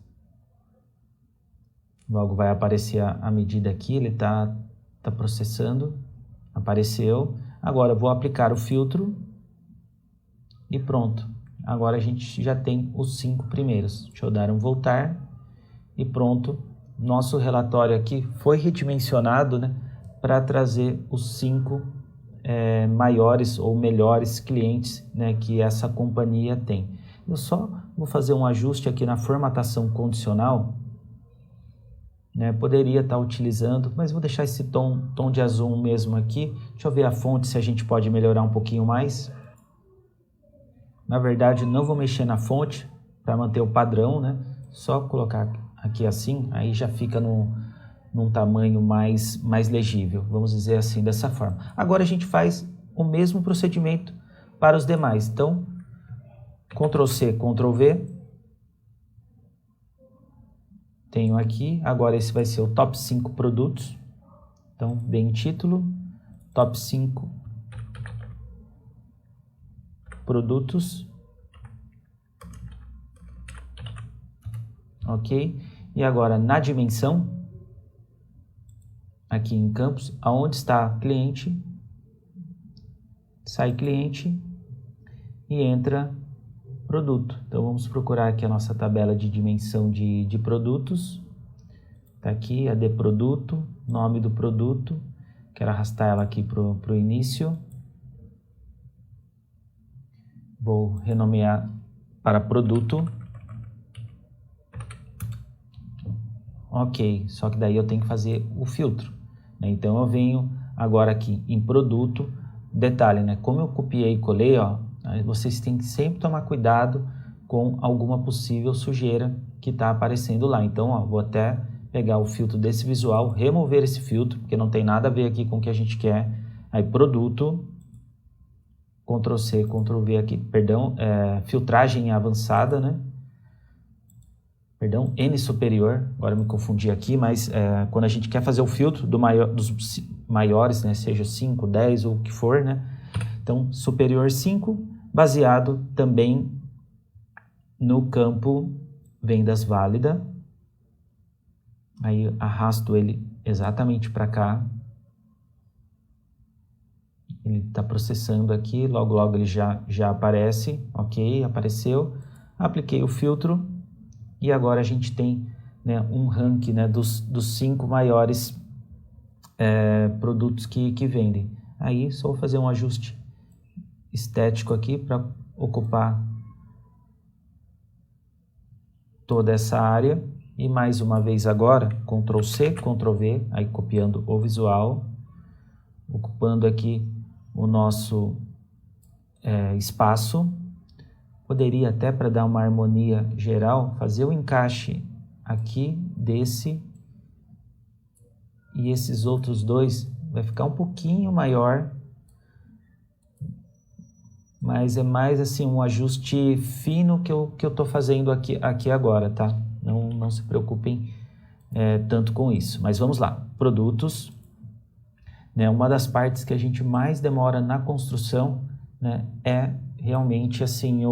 Logo vai aparecer a medida aqui, ele está processando, apareceu. Agora eu vou aplicar o filtro e pronto. Agora a gente já tem os 5 primeiros. Deixa eu dar um voltar e pronto. Nosso relatório aqui foi redimensionado, né, para trazer os 5 maiores ou melhores clientes, né, que essa companhia tem. Eu só vou fazer um ajuste aqui na formatação condicional, né, poderia estar utilizando, mas vou deixar esse tom de azul mesmo aqui. Deixa eu ver a fonte se a gente pode melhorar um pouquinho mais. Na verdade, não vou mexer na fonte para manter o padrão, né? Só colocar aqui assim, aí já fica num tamanho mais legível, vamos dizer assim, dessa forma. Agora a gente faz o mesmo procedimento para os demais. Então, Ctrl+C, Ctrl+V. Tenho aqui, agora esse vai ser o top 5 produtos. Então, bem título, top 5 produtos. Ok? E agora, na dimensão, aqui em campos, aonde está cliente, sai cliente e entra produto. Então, vamos procurar aqui a nossa tabela de dimensão de produtos. Está aqui a de produto, nome do produto. Quero arrastar ela aqui para o início. Vou renomear para produto. Ok, só que daí eu tenho que fazer o filtro, né? Então eu venho agora aqui em produto, detalhe, né? Como eu copiei e colei, ó, vocês têm que sempre tomar cuidado com alguma possível sujeira que está aparecendo lá. Então, ó, vou até pegar o filtro desse visual, remover esse filtro, porque não tem nada a ver aqui com o que a gente quer. Aí produto, Ctrl+C, Ctrl+V aqui, perdão, filtragem avançada, né? Perdão, N superior, agora me confundi aqui, mas quando a gente quer fazer o filtro dos maiores, né, seja 5, 10 ou o que for, né, então superior 5, baseado também no campo vendas válida, aí arrasto ele exatamente para cá, Ele está processando aqui, logo logo ele já aparece, ok, apareceu. Apliquei o filtro e agora a gente tem, né, um ranking, né, dos 5 maiores produtos que vendem. Aí só vou fazer um ajuste estético aqui para ocupar toda essa área. E mais uma vez agora, Ctrl C, Ctrl V, aí copiando o visual, ocupando aqui o nosso espaço. Poderia até, para dar uma harmonia geral, fazer o encaixe aqui desse e esses outros dois vai ficar um pouquinho maior, mas é mais assim um ajuste fino que eu estou fazendo aqui agora, tá? Não se preocupem tanto com isso. Mas vamos lá, produtos, né? Uma das partes que a gente mais demora na construção, né, é realmente assim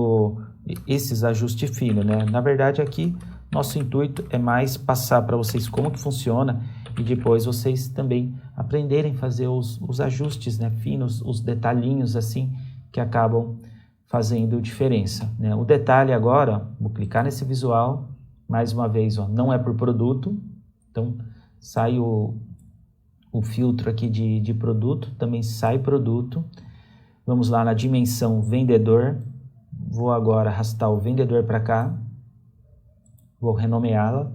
esses ajustes finos, né? Na verdade aqui nosso intuito é mais passar para vocês como que funciona e depois vocês também aprenderem a fazer os ajustes, né, finos, os detalhinhos assim que acabam fazendo diferença, né? O detalhe agora, vou clicar nesse visual, mais uma vez, ó, não é por produto, então sai o filtro aqui de produto, também sai produto. Vamos lá na dimensão vendedor, vou agora arrastar o vendedor para cá, vou renomeá-la.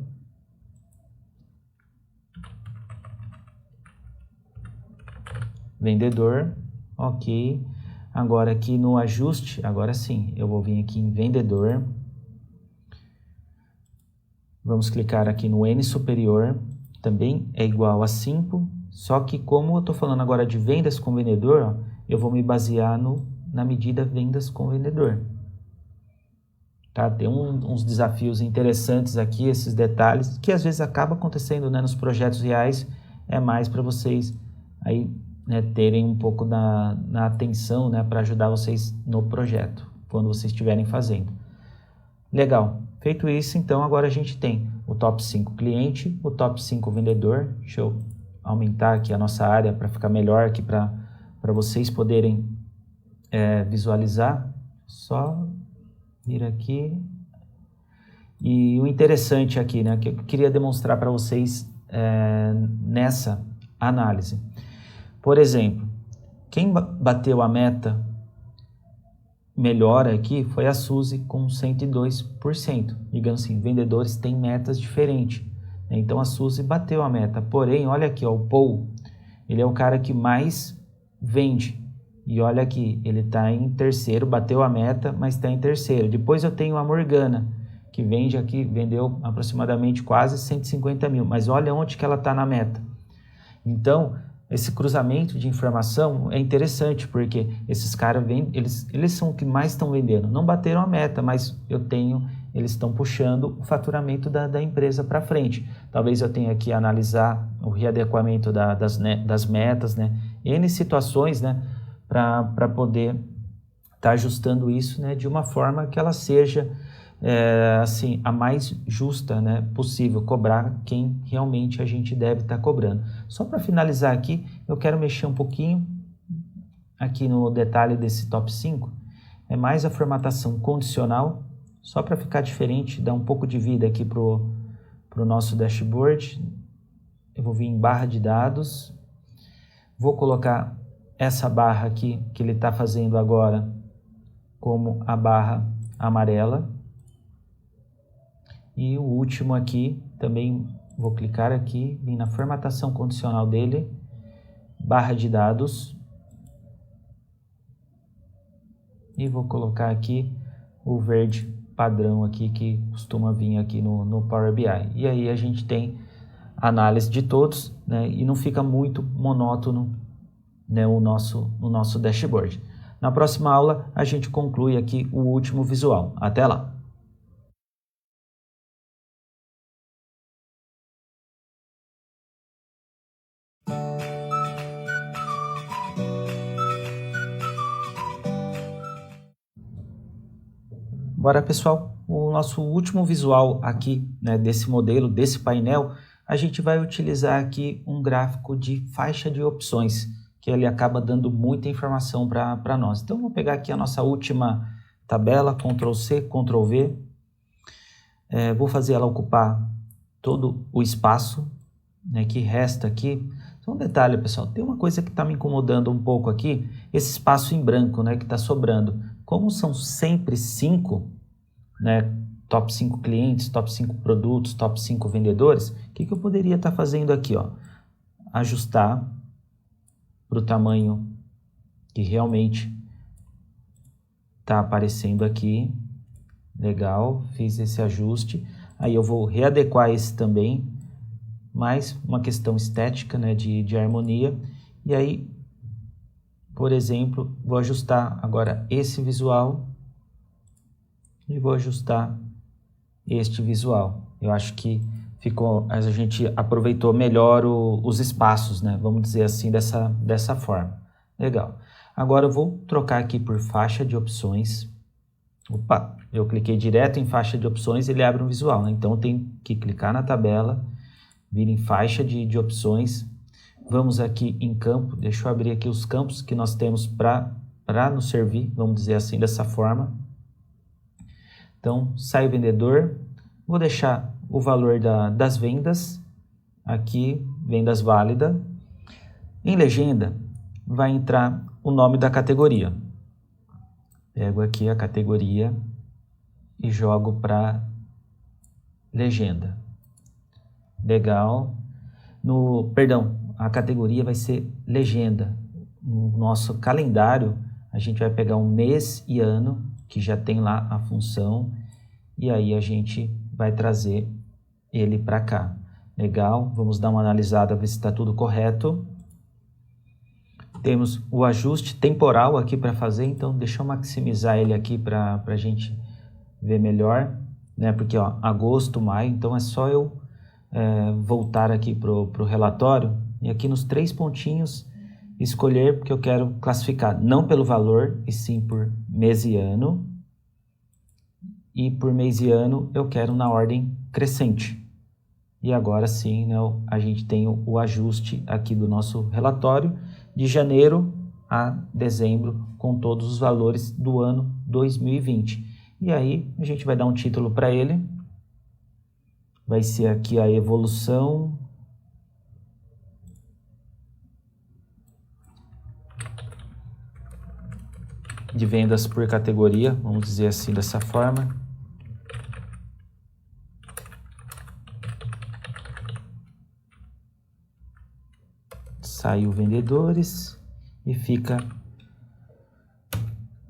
Vendedor, ok. Agora aqui no ajuste, agora sim, eu vou vir aqui em vendedor. Vamos clicar aqui no N superior, também é igual a 5, só que como eu estou falando agora de vendas com vendedor, ó, eu vou me basear na medida vendas com vendedor. Tá? Tem uns desafios interessantes aqui, esses detalhes, que às vezes acaba acontecendo, né, nos projetos reais, é mais para vocês aí, né, terem um pouco na atenção, né, para ajudar vocês no projeto, quando vocês estiverem fazendo. Legal. Feito isso, então, agora a gente tem o top 5 cliente, o top 5 vendedor. Deixa eu aumentar aqui a nossa área para ficar melhor aqui para vocês poderem visualizar. Só vir aqui. E o interessante aqui, né, que eu queria demonstrar para vocês nessa análise. Por exemplo, quem bateu a meta melhor aqui foi a Suzy com 102%. Digamos assim, vendedores têm metas diferentes. Então a Suzy bateu a meta. Porém, olha aqui, ó, o Paul, ele é o cara que mais vende. E olha aqui, ele está em terceiro, bateu a meta, mas está em terceiro. Depois eu tenho a Morgana, que vende aqui, vendeu aproximadamente quase 150 mil. Mas olha onde que ela está na meta. Então, esse cruzamento de informação é interessante, porque esses caras eles são os que mais estão vendendo. Não bateram a meta, mas eles estão puxando o faturamento da empresa para frente. Talvez eu tenha que analisar o readequamento das metas, né? N situações, né, para poder estar ajustando isso, né, de uma forma que ela seja assim, a mais justa, né, possível, cobrar quem realmente a gente deve estar cobrando. Só para finalizar aqui, eu quero mexer um pouquinho aqui no detalhe desse top 5, é mais a formatação condicional, só para ficar diferente, dar um pouco de vida aqui pro nosso dashboard. Eu vou vir em barra de dados, vou colocar essa barra aqui que ele está fazendo agora como a barra amarela. E o último aqui, também vou clicar aqui, vim na formatação condicional dele, barra de dados. E vou colocar aqui o verde padrão aqui, que costuma vir aqui no Power BI. E aí a gente tem análise de todos, né, e não fica muito monótono, né, o nosso dashboard. Na próxima aula a gente conclui aqui o último visual. Até lá! Bora, pessoal, o nosso último visual aqui, né, desse modelo, desse painel, a gente vai utilizar aqui um gráfico de faixa de opções. que ele acaba dando muita informação para nós. Então, vou pegar aqui a nossa última tabela, Ctrl C, Ctrl V. Vou fazer ela ocupar todo o espaço, né, que resta aqui. Só um detalhe, pessoal, tem uma coisa que está me incomodando um pouco aqui, esse espaço em branco, né, que está sobrando. Como são sempre 5, né, top 5 clientes, top 5 produtos, top 5 vendedores, o que eu poderia estar fazendo aqui? Ó? Ajustar para o tamanho que realmente está aparecendo aqui. Legal, fiz esse ajuste. Aí eu vou readequar esse também, mais uma questão estética, né, de harmonia. E aí, por exemplo, vou ajustar agora esse visual e vou ajustar este visual. Eu acho que a gente aproveitou melhor os espaços, né? Vamos dizer assim, dessa forma. Legal. Agora eu vou trocar aqui por faixa de opções. Opa, eu cliquei direto em faixa de opções e ele abre um visual, né? Então eu tenho que clicar na tabela, vir em faixa de opções. Vamos aqui em campo, deixa eu abrir aqui os campos que nós temos para nos servir, vamos dizer assim, dessa forma. Então, sai vendedor, vou deixar o valor das vendas, aqui, vendas válida. Em legenda, vai entrar o nome da categoria. Pego aqui a categoria e jogo para legenda. Legal. A categoria vai ser legenda. No nosso calendário, a gente vai pegar um mês e ano, que já tem lá a função, e aí a gente vai trazer ele para cá. Legal, vamos dar uma analisada, ver se está tudo correto. Temos o ajuste temporal aqui para fazer, então deixa eu maximizar ele aqui para a gente ver melhor, né? Porque ó, agosto, maio, então é só eu voltar aqui para o relatório e aqui nos 3 pontinhos escolher, porque eu quero classificar não pelo valor, e sim por mês e ano. E por mês e ano eu quero na ordem crescente. E agora sim, né, a gente tem o ajuste aqui do nosso relatório de janeiro a dezembro com todos os valores do ano 2020. E aí a gente vai dar um título para ele. Vai ser aqui a evolução de vendas por categoria, vamos dizer assim, dessa forma. Saiu vendedores e fica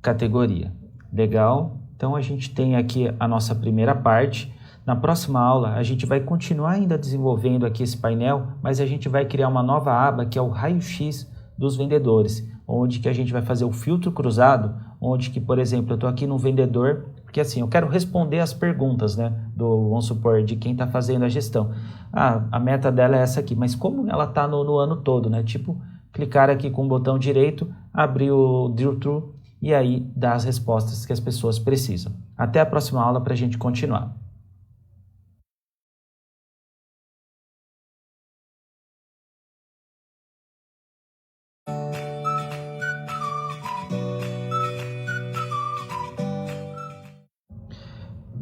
categoria. Legal? Então a gente tem aqui a nossa primeira parte. Na próxima aula a gente vai continuar ainda desenvolvendo aqui esse painel, mas a gente vai criar uma nova aba que é o raio-x dos vendedores, onde que a gente vai fazer o filtro cruzado, onde que, por exemplo, eu estou aqui no vendedor, porque assim, eu quero responder as perguntas, né, vamos supor, de quem está fazendo a gestão. A meta dela é essa aqui, mas como ela está no ano todo, né, tipo, clicar aqui com o botão direito, abrir o drill through e aí dar as respostas que as pessoas precisam. Até a próxima aula para a gente continuar.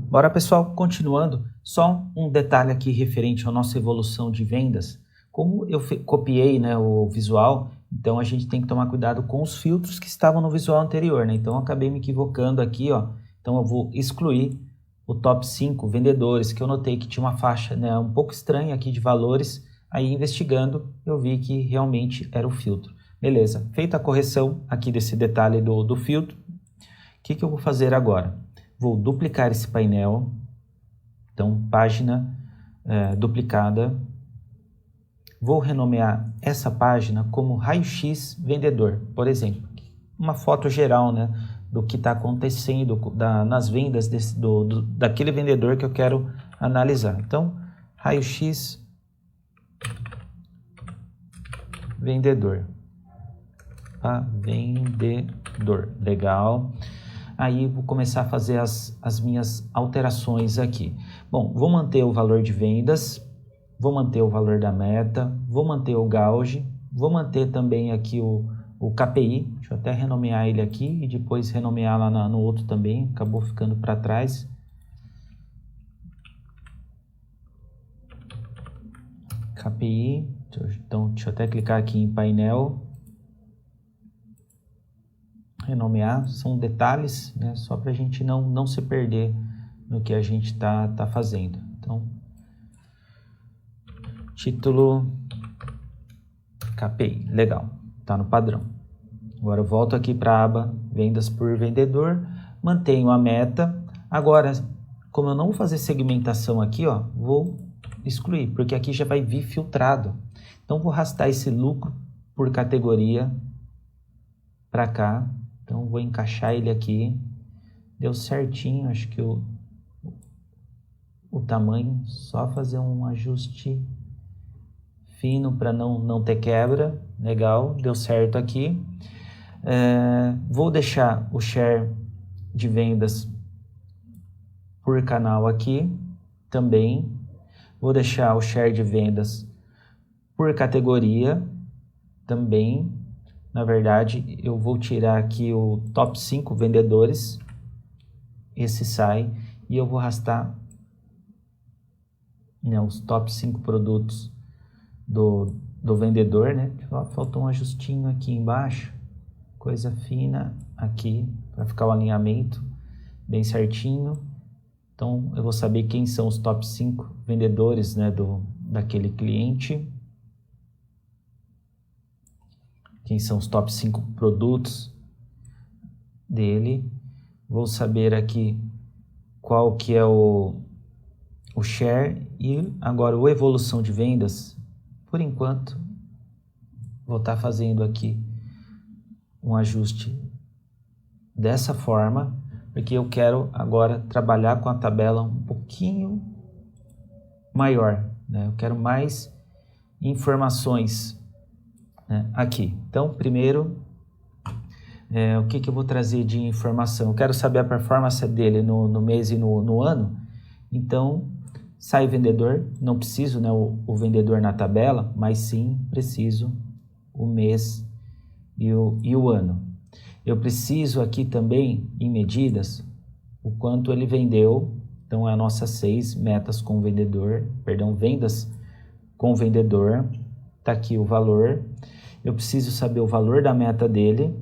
Bora, pessoal, continuando, só um detalhe aqui referente à nossa evolução de vendas. Como eu copiei, né, o visual, então a gente tem que tomar cuidado com os filtros que estavam no visual anterior, né? Então eu acabei me equivocando aqui, ó. Então eu vou excluir o top 5 vendedores, que eu notei que tinha uma faixa, né, um pouco estranha aqui de valores. Aí investigando, eu vi que realmente era o filtro. Beleza, feita a correção aqui desse detalhe do filtro, o que eu vou fazer agora? Vou duplicar esse painel, então página duplicada. Vou renomear essa página como raio-x vendedor, por exemplo. Uma foto geral, né, do que está acontecendo nas vendas daquele vendedor que eu quero analisar. Então, raio-x vendedor. Vendedor, legal. Aí vou começar a fazer as minhas alterações aqui. Bom, vou manter o valor de vendas, vou manter o valor da meta, vou manter o gauge, Vou manter também aqui o KPI, deixa eu até renomear ele aqui e depois renomear lá no outro também, acabou ficando para trás. KPI, então deixa eu até clicar aqui em painel, renomear, são detalhes, né, só para a gente não se perder no que a gente tá fazendo. Então, título KPI, legal, tá no padrão. Agora eu volto aqui para a aba vendas por vendedor, mantenho a meta. Agora, como eu não vou fazer segmentação aqui, ó, vou excluir, porque aqui já vai vir filtrado. Então vou arrastar esse lucro por categoria para cá. Então vou encaixar ele aqui. Deu certinho, acho que o tamanho, só fazer um ajuste fino para não ter quebra. Legal, deu certo aqui. Vou deixar o share de vendas por canal aqui também. Vou deixar o share de vendas por categoria também. Na verdade, eu vou tirar aqui o top 5 vendedores. Esse sai. E eu vou arrastar, né, os top 5 produtos do vendedor, né? Faltou um ajustinho aqui embaixo. Coisa fina aqui, para ficar o alinhamento bem certinho. Então, eu vou saber quem são os top 5 vendedores, né, daquele cliente. Quem são os top 5 produtos dele. Vou saber aqui qual que é o share e agora o evolução de vendas. Por enquanto, vou estar fazendo aqui um ajuste dessa forma, porque eu quero agora trabalhar com a tabela um pouquinho maior, né? Eu quero mais informações, né, aqui. Então, primeiro, o que eu vou trazer de informação? Eu quero saber a performance dele no mês e no ano. Então, sai vendedor, não preciso, né, o vendedor na tabela, mas sim preciso o mês e o ano. Eu preciso aqui também, em medidas, o quanto ele vendeu. Então, é a nossa 6 metas com vendedor, vendas com vendedor. Está aqui o valor. Eu preciso saber o valor da meta dele.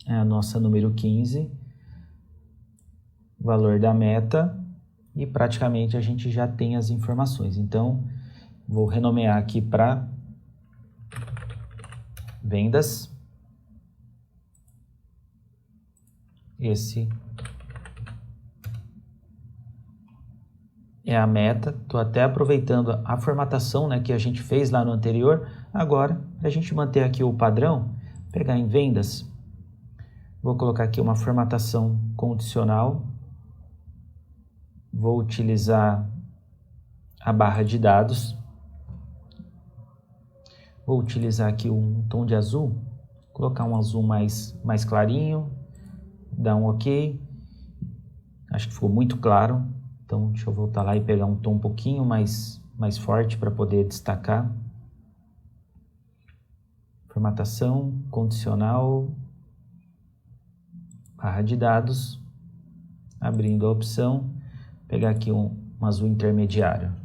É a nossa número 15. Valor da meta. E praticamente a gente já tem as informações. Então, vou renomear aqui para vendas. Esse é a meta. Estou até aproveitando a formatação, né, que a gente fez lá no anterior. Agora, para a gente manter aqui o padrão, pegar em vendas, vou colocar aqui uma formatação condicional. Vou utilizar a barra de dados. Vou utilizar aqui um tom de azul, colocar um azul mais clarinho, dar um OK. Acho que ficou muito claro. Então, deixa eu voltar lá e pegar um tom um pouquinho mais forte para poder destacar. Formatação, condicional, barra de dados, abrindo a opção, pegar aqui um azul intermediário.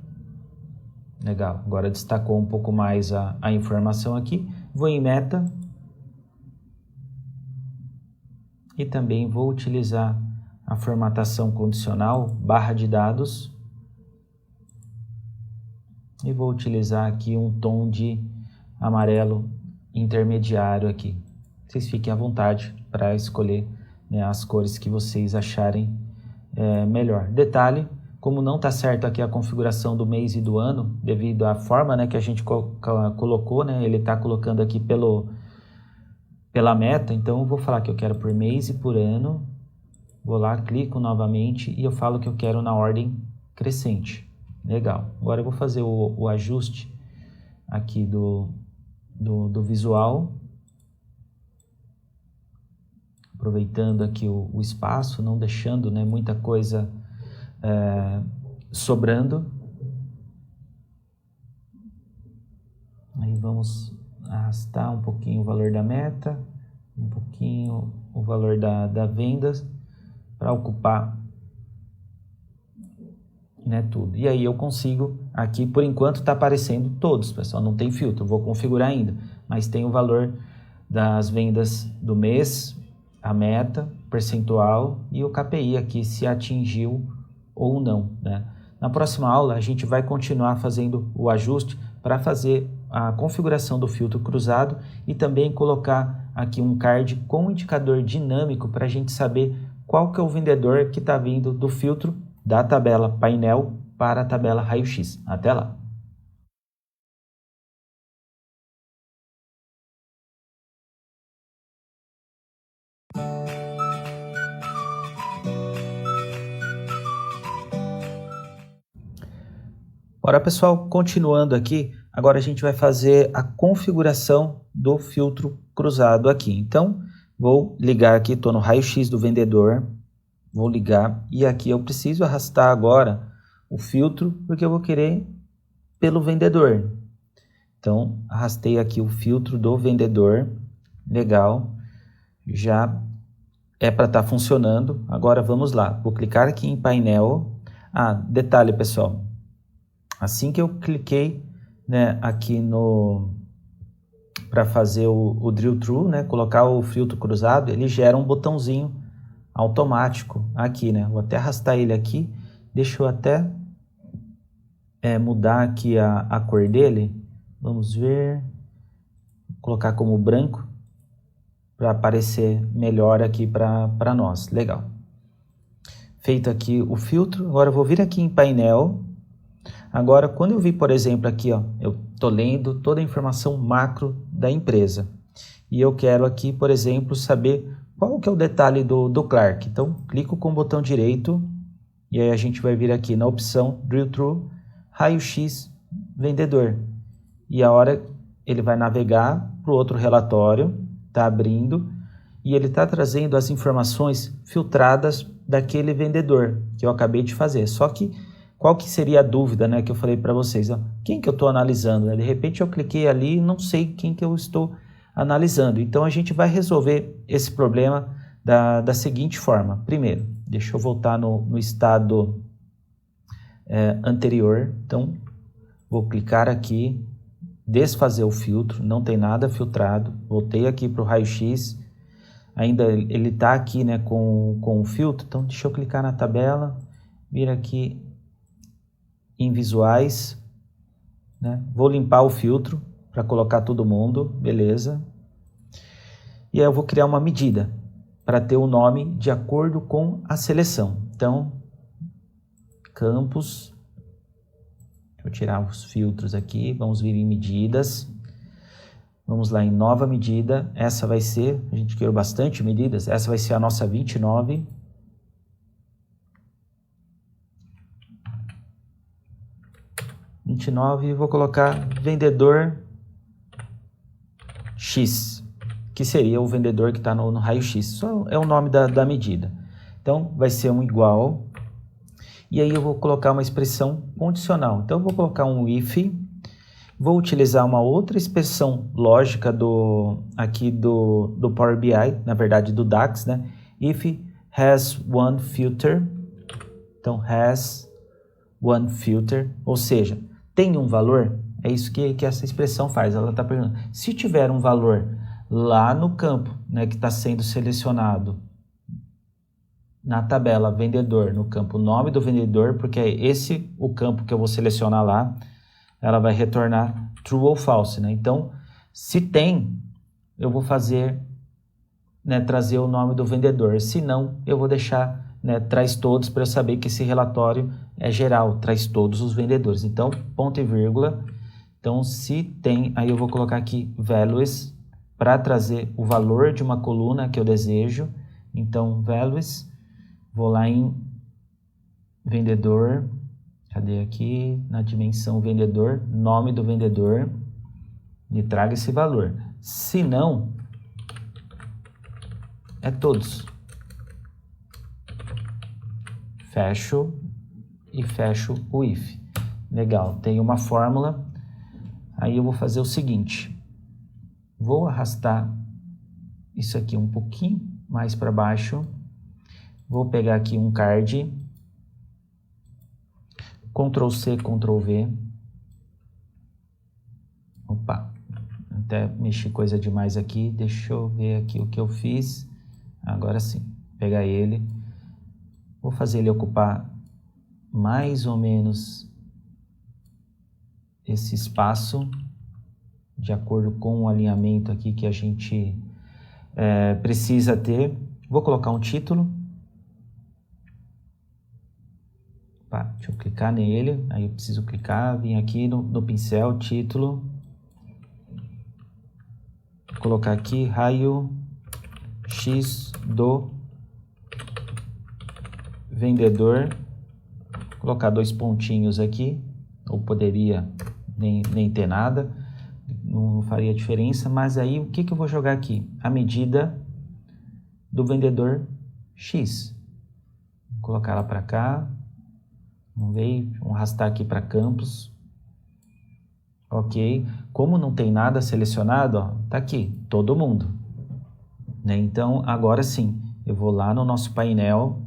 Legal, agora destacou um pouco mais a informação aqui. Vou em meta e também vou utilizar a formatação condicional, barra de dados, e vou utilizar aqui um tom de amarelo intermediário aqui. Vocês fiquem à vontade para escolher, né, as cores que vocês acharem melhor. Detalhe, como não está certo aqui a configuração do mês e do ano, devido à forma, né, que a gente colocou, né, ele está colocando aqui pela meta, então eu vou falar que eu quero por mês e por ano. Vou lá, clico novamente e eu falo que eu quero na ordem crescente. Legal. Agora eu vou fazer o ajuste aqui do visual. Aproveitando aqui o espaço, não deixando, né, muita coisa sobrando. Aí vamos arrastar um pouquinho o valor da meta, um pouquinho o valor da vendas, para ocupar, né, tudo. E aí eu consigo, aqui por enquanto está aparecendo todos, pessoal, não tem filtro, vou configurar ainda, mas tem o valor das vendas do mês, a meta, percentual e o KPI aqui, se atingiu ou não, né? Na próxima aula a gente vai continuar fazendo o ajuste para fazer a configuração do filtro cruzado e também colocar aqui um card com um indicador dinâmico para a gente saber qual que é o vendedor que está vindo do filtro da tabela painel para a tabela raio-x. Até lá! Ora, pessoal, continuando aqui, agora a gente vai fazer a configuração do filtro cruzado aqui. Então, vou ligar aqui, estou no raio-x do vendedor, vou ligar e aqui eu preciso arrastar agora o filtro, porque eu vou querer pelo vendedor. Então, arrastei aqui o filtro do vendedor, legal, já é para estar funcionando. Agora vamos lá, vou clicar aqui em painel. Ah, detalhe, pessoal. Assim que eu cliquei, né, aqui para fazer o drill through, né, colocar o filtro cruzado, ele gera um botãozinho automático aqui, né? Vou até arrastar ele aqui, deixa eu até mudar aqui a cor dele. Vamos ver, vou colocar como branco para aparecer melhor aqui para nós. Legal. Feito aqui o filtro, agora eu vou vir aqui em painel. Agora, quando eu vi, por exemplo, aqui, ó, eu estou lendo toda a informação macro da empresa. E eu quero aqui, por exemplo, saber qual que é o detalhe do Clark. Então, clico com o botão direito e aí a gente vai vir aqui na opção Drill Through, raio-x, vendedor. E a hora ele vai navegar para o outro relatório, está abrindo, e ele está trazendo as informações filtradas daquele vendedor que eu acabei de fazer. Só que qual que seria a dúvida, né, que eu falei para vocês? Ó, quem que eu estou analisando? Né? De repente eu cliquei ali e não sei quem que eu estou analisando. Então a gente vai resolver esse problema da seguinte forma. Primeiro, deixa eu voltar no estado anterior. Então vou clicar aqui, desfazer o filtro, não tem nada filtrado. Voltei aqui para o raio-x. Ainda ele está aqui, né, com o filtro. Então deixa eu clicar na tabela, vir aqui em visuais, né? Vou limpar o filtro para colocar todo mundo, beleza. E aí eu vou criar uma medida para ter o nome de acordo com a seleção. Então, campos, deixa eu tirar os filtros aqui, vamos vir em medidas. Vamos lá em nova medida, essa vai ser, a gente criou bastante medidas, essa vai ser a nossa 29. E vou colocar vendedor X, que seria o vendedor que está no raio-x, só é o nome da medida. Então, vai ser um igual, e aí eu vou colocar uma expressão condicional. Então, eu vou colocar um if, vou utilizar uma outra expressão lógica aqui do Power BI, na verdade do DAX, né? If has one filter, então has one filter, ou seja, tem um valor, é isso que essa expressão faz. Ela está perguntando, se tiver um valor lá no campo, né, que está sendo selecionado na tabela vendedor, no campo nome do vendedor, porque é esse o campo que eu vou selecionar lá, ela vai retornar true ou false, né? Então, se tem, eu vou fazer, né, trazer o nome do vendedor. Se não, eu vou deixar, né, traz todos, para eu saber que esse relatório é geral, traz todos os vendedores. Então, ponto e vírgula. Então, se tem, aí eu vou colocar aqui values para trazer o valor de uma coluna que eu desejo. Então, values, vou lá em vendedor, cadê aqui? Na dimensão vendedor, nome do vendedor, me traga esse valor. Se não, é todos. Fecho e fecho o if. Legal, tem uma fórmula Aí eu vou fazer o seguinte, vou arrastar isso aqui um pouquinho mais para baixo, vou pegar aqui um card, Ctrl C, Ctrl V, opa, até mexi coisa demais aqui, deixa eu ver aqui o que eu fiz, agora sim, pegar ele, vou fazer ele ocupar mais ou menos esse espaço, de acordo com o alinhamento aqui que a gente precisa ter. Vou colocar um título. Deixa eu clicar nele, aí eu preciso clicar, vim aqui no pincel, título. Vou colocar aqui raio X do vendedor. Vou colocar 2 pontinhos aqui, ou poderia nem ter nada, não faria diferença, mas aí o que eu vou jogar aqui? A medida do vendedor X. Vou colocar ela para cá, vamos arrastar aqui para campos, ok, como não tem nada selecionado, ó, tá aqui, todo mundo, né? Então agora sim, eu vou lá no nosso painel,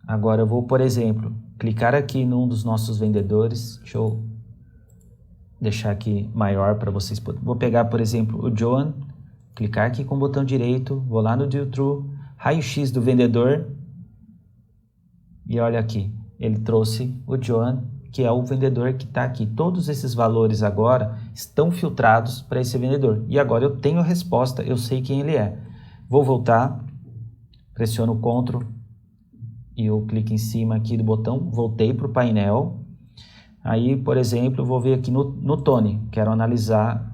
agora eu vou, por exemplo, clicar aqui num dos nossos vendedores, deixa eu deixar aqui maior para vocês, vou pegar, por exemplo, o Joan, clicar aqui com o botão direito, vou lá no Deal True, raio-x do vendedor, e olha aqui, ele trouxe o Joan, que é o vendedor que está aqui. Todos esses valores agora estão filtrados para esse vendedor. E agora eu tenho a resposta, eu sei quem ele é. Vou voltar, pressiono o Ctrl e eu clico em cima aqui do botão, voltei para o painel. Aí, por exemplo, eu vou ver aqui no Tony, quero analisar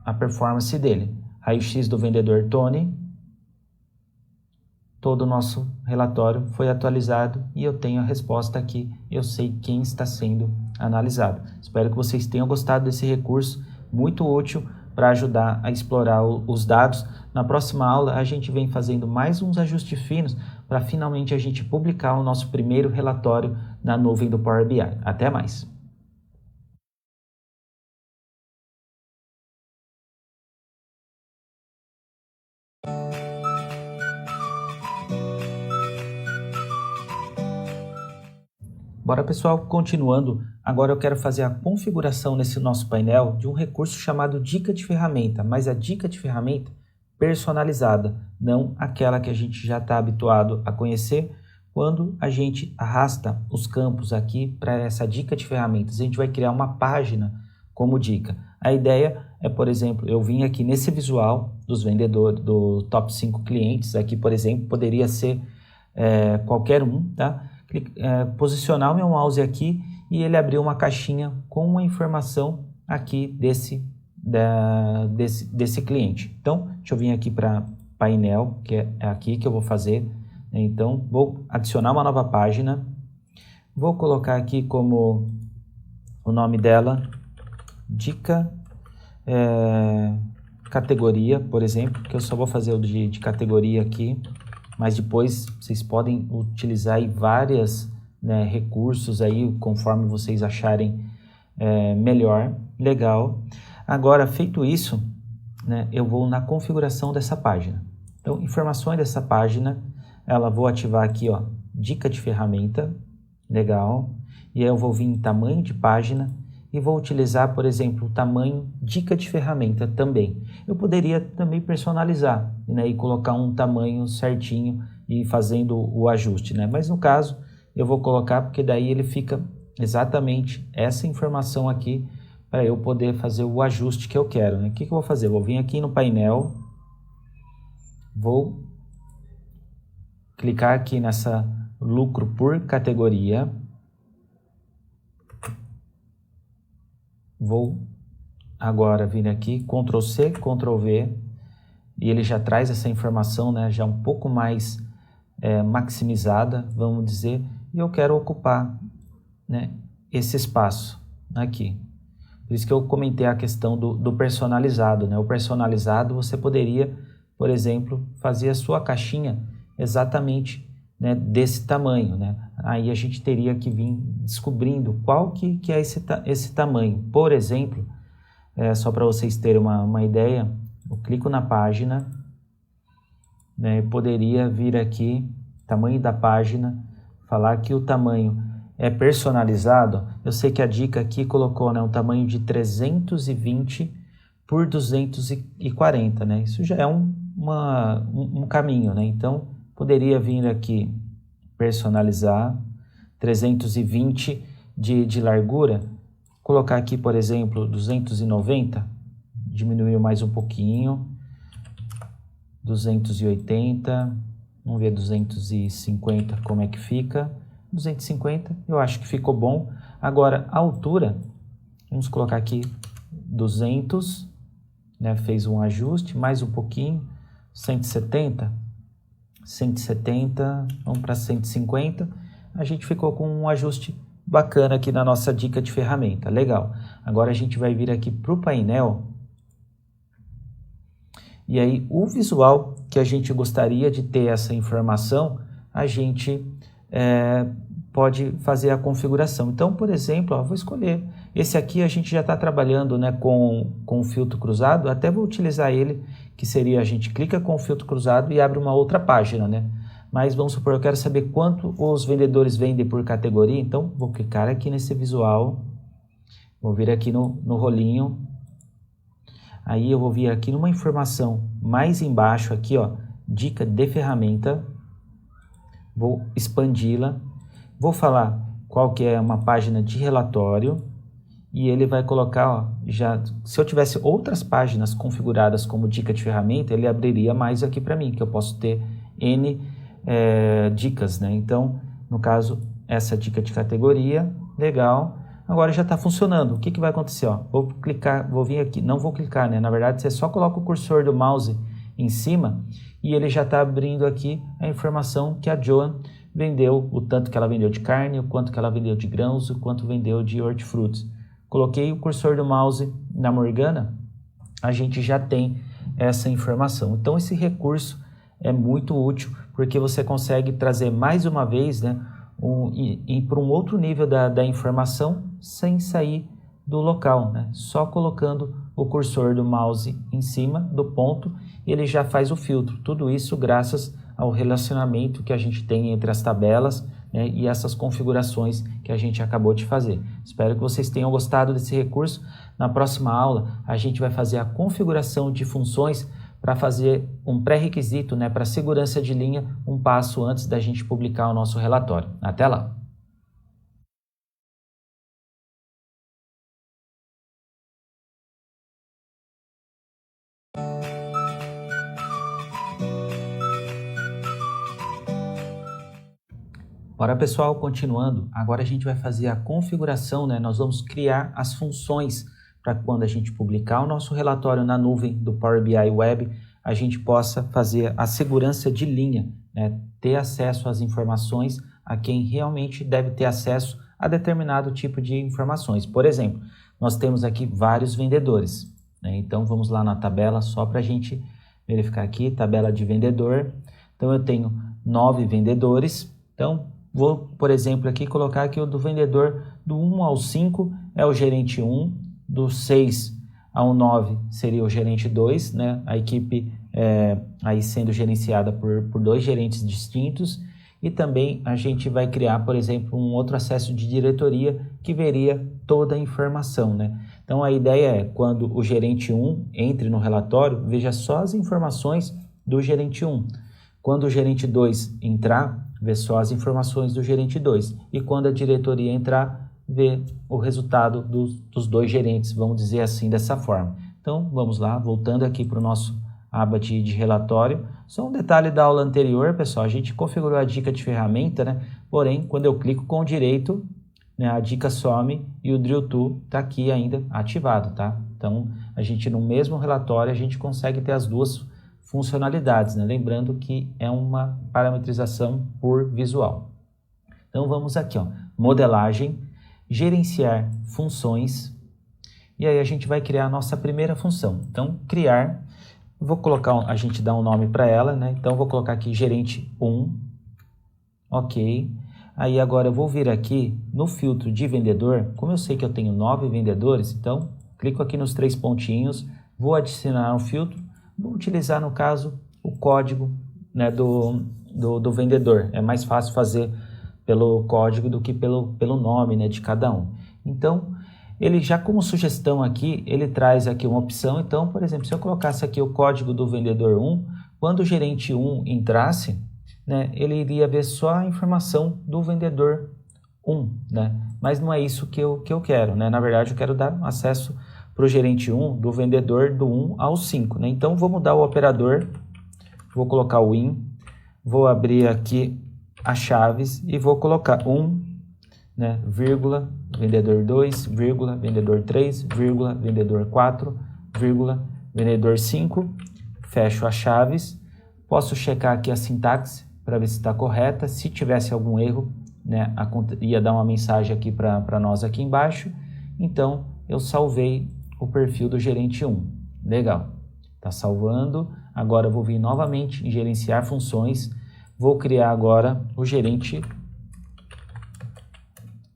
a performance dele. Raio-x do vendedor Tony. Todo o nosso relatório foi atualizado e eu tenho a resposta aqui, eu sei quem está sendo analisado. Espero que vocês tenham gostado desse recurso, muito útil para ajudar a explorar os dados. Na próxima aula a gente vem fazendo mais uns ajustes finos para finalmente a gente publicar o nosso primeiro relatório na nuvem do Power BI. Até mais! Bora pessoal, continuando, agora eu quero fazer a configuração nesse nosso painel de um recurso chamado dica de ferramenta, mas a dica de ferramenta personalizada, não aquela que a gente já está habituado a conhecer. Quando a gente arrasta os campos aqui para essa dica de ferramentas, a gente vai criar uma página como dica. A ideia é, por exemplo, eu vim aqui nesse visual dos vendedores, do top 5 clientes, aqui por exemplo, poderia ser qualquer um, tá? Posicionar o meu mouse aqui e ele abriu uma caixinha com uma informação aqui desse cliente. Então, deixa eu vir aqui para painel, que é aqui que eu vou fazer. Então, vou adicionar uma nova página. Vou colocar aqui como o nome dela, dica, categoria, por exemplo, que eu só vou fazer o de categoria aqui. Mas depois vocês podem utilizar aí vários recursos aí, conforme vocês acharem melhor. Legal. Agora, feito isso, eu vou na configuração dessa página. Então, informações dessa página, vou ativar aqui, ó, dica de ferramenta. Legal. E aí eu vou vir em tamanho de página e vou utilizar, por exemplo, o tamanho dica de ferramenta também. Eu poderia também personalizar, e colocar um tamanho certinho e fazendo o ajuste, mas no caso eu vou colocar porque daí ele fica exatamente essa informação aqui para eu poder fazer o ajuste que eu quero. O que eu vou fazer? Eu vou vir aqui no painel, vou clicar aqui nessa lucro por categoria, vou agora vir aqui, Ctrl C, Ctrl V, e ele já traz essa informação, já um pouco mais maximizada, vamos dizer, e eu quero ocupar esse espaço aqui. Por isso que eu comentei a questão do personalizado. O personalizado você poderia, por exemplo, fazer a sua caixinha exatamente desse tamanho. aí a gente teria que vir descobrindo qual que é esse tamanho. Por exemplo, só para vocês terem uma ideia, eu clico na página, né, poderia vir aqui, tamanho da página, falar que o tamanho é personalizado. Eu sei que a dica aqui colocou, né, um tamanho de 320 por 240, né? Isso já é um caminho, né? Então, poderia vir aqui personalizar 320 de largura, colocar aqui, por exemplo, 290, diminuiu mais um pouquinho, 280, vamos ver 250 como é que fica, 250, eu acho que ficou bom. Agora, a altura, vamos colocar aqui 200, né, fez um ajuste, mais um pouquinho, 170, vamos para 150, a gente ficou com um ajuste bacana aqui na nossa dica de ferramenta, legal. Agora a gente vai vir aqui para o painel, e aí o visual que a gente gostaria de ter essa informação, a gente pode fazer a configuração. Então, por exemplo, vou escolher. Esse aqui a gente já está trabalhando, né, com o filtro cruzado, até vou utilizar ele, que seria a gente clica com o filtro cruzado e abre uma outra página, né? Mas vamos supor, eu quero saber quanto os vendedores vendem por categoria, então vou clicar aqui nesse visual, vou vir aqui no rolinho, aí eu vou vir aqui numa informação mais embaixo aqui, ó, dica de ferramenta, vou expandi-la, vou falar qual que é uma página de relatório e ele vai colocar, ó, se eu tivesse outras páginas configuradas como dica de ferramenta, ele abriria mais aqui para mim, que eu posso ter N dicas, né? Então, no caso, essa dica de categoria, legal. Agora já está funcionando. O que vai acontecer? Ó, vou clicar, vou vir aqui, não vou clicar, né? Na verdade, você só coloca o cursor do mouse em cima e ele já está abrindo aqui a informação que a Joan vendeu, o tanto que ela vendeu de carne, o quanto que ela vendeu de grãos, o quanto vendeu de hortifrutos. Coloquei o cursor do mouse na Morgana, a gente já tem essa informação. Então, esse recurso é muito útil, porque você consegue trazer mais uma vez, né, ir para um outro nível da informação sem sair do local, né? Só colocando o cursor do mouse em cima do ponto, ele já faz o filtro. Tudo isso graças ao relacionamento que a gente tem entre as tabelas, né, e essas configurações que a gente acabou de fazer. Espero que vocês tenham gostado desse recurso. Na próxima aula, a gente vai fazer a configuração de funções para fazer um pré-requisito, né, para segurança de linha, um passo antes da gente publicar o nosso relatório. Até lá! Bora, pessoal, continuando, agora a gente vai fazer a configuração, né? Nós vamos criar as funções para quando a gente publicar o nosso relatório na nuvem do Power BI Web, a gente possa fazer a segurança de linha, né? Ter acesso às informações a quem realmente deve ter acesso a determinado tipo de informações. Por exemplo, nós temos aqui vários vendedores, né? Então vamos lá na tabela só para a gente verificar aqui, tabela de vendedor. Então eu tenho 9 vendedores, então vou, por exemplo, aqui colocar que o do vendedor do 1 ao 5 é o gerente 1, do 6 ao 9 seria o gerente 2, né? A equipe aí sendo gerenciada por 2 gerentes distintos, e também a gente vai criar, por exemplo, um outro acesso de diretoria que veria toda a informação, né? Então a ideia é, quando o gerente 1 entre no relatório, veja só as informações do gerente 1. Quando o gerente 2 entrar, vê só as informações do gerente 2. E quando a diretoria entrar, vê o resultado dos 2 gerentes, vamos dizer assim, dessa forma. Então, vamos lá, voltando aqui para o nosso aba de relatório. Só um detalhe da aula anterior, pessoal, a gente configurou a dica de ferramenta, né? Porém, quando eu clico com o direito, né, a dica some e o Drill To está aqui ainda ativado, tá? Então, a gente no mesmo relatório, a gente consegue ter as duas funcionalidades, né? Lembrando que é uma parametrização por visual. Então vamos aqui, ó, modelagem, gerenciar funções, e aí a gente vai criar a nossa primeira função. Então criar, vou colocar, a gente dá um nome para ela, né? Então vou colocar aqui gerente 1, ok. Aí agora eu vou vir aqui no filtro de vendedor, como eu sei que eu tenho 9 vendedores, então clico aqui nos 3 pontinhos, vou adicionar um filtro, vou utilizar no caso o código, né, do vendedor. É mais fácil fazer pelo código do que pelo nome, né, de cada um. Então, ele já como sugestão aqui, ele traz aqui uma opção. Então, por exemplo, se eu colocasse aqui o código do vendedor 1, quando o gerente 1 entrasse, né, ele iria ver só a informação do vendedor 1, né? Mas não é isso que eu quero, né? Na verdade, eu quero dar acesso para o gerente 1 do vendedor do 1 ao 5, né? Então, vou mudar o operador, vou colocar o in, vou abrir aqui as chaves e vou colocar 1, né, vírgula, vendedor 2, vírgula, vendedor 3, vírgula, vendedor 4, vírgula, vendedor 5, fecho as chaves, posso checar aqui a sintaxe para ver se está correta. Se tivesse algum erro, né, ia dar uma mensagem aqui para nós aqui embaixo. Então, eu salvei o perfil do gerente 1. Legal. Está salvando. Agora eu vou vir novamente em gerenciar funções. Vou criar agora o gerente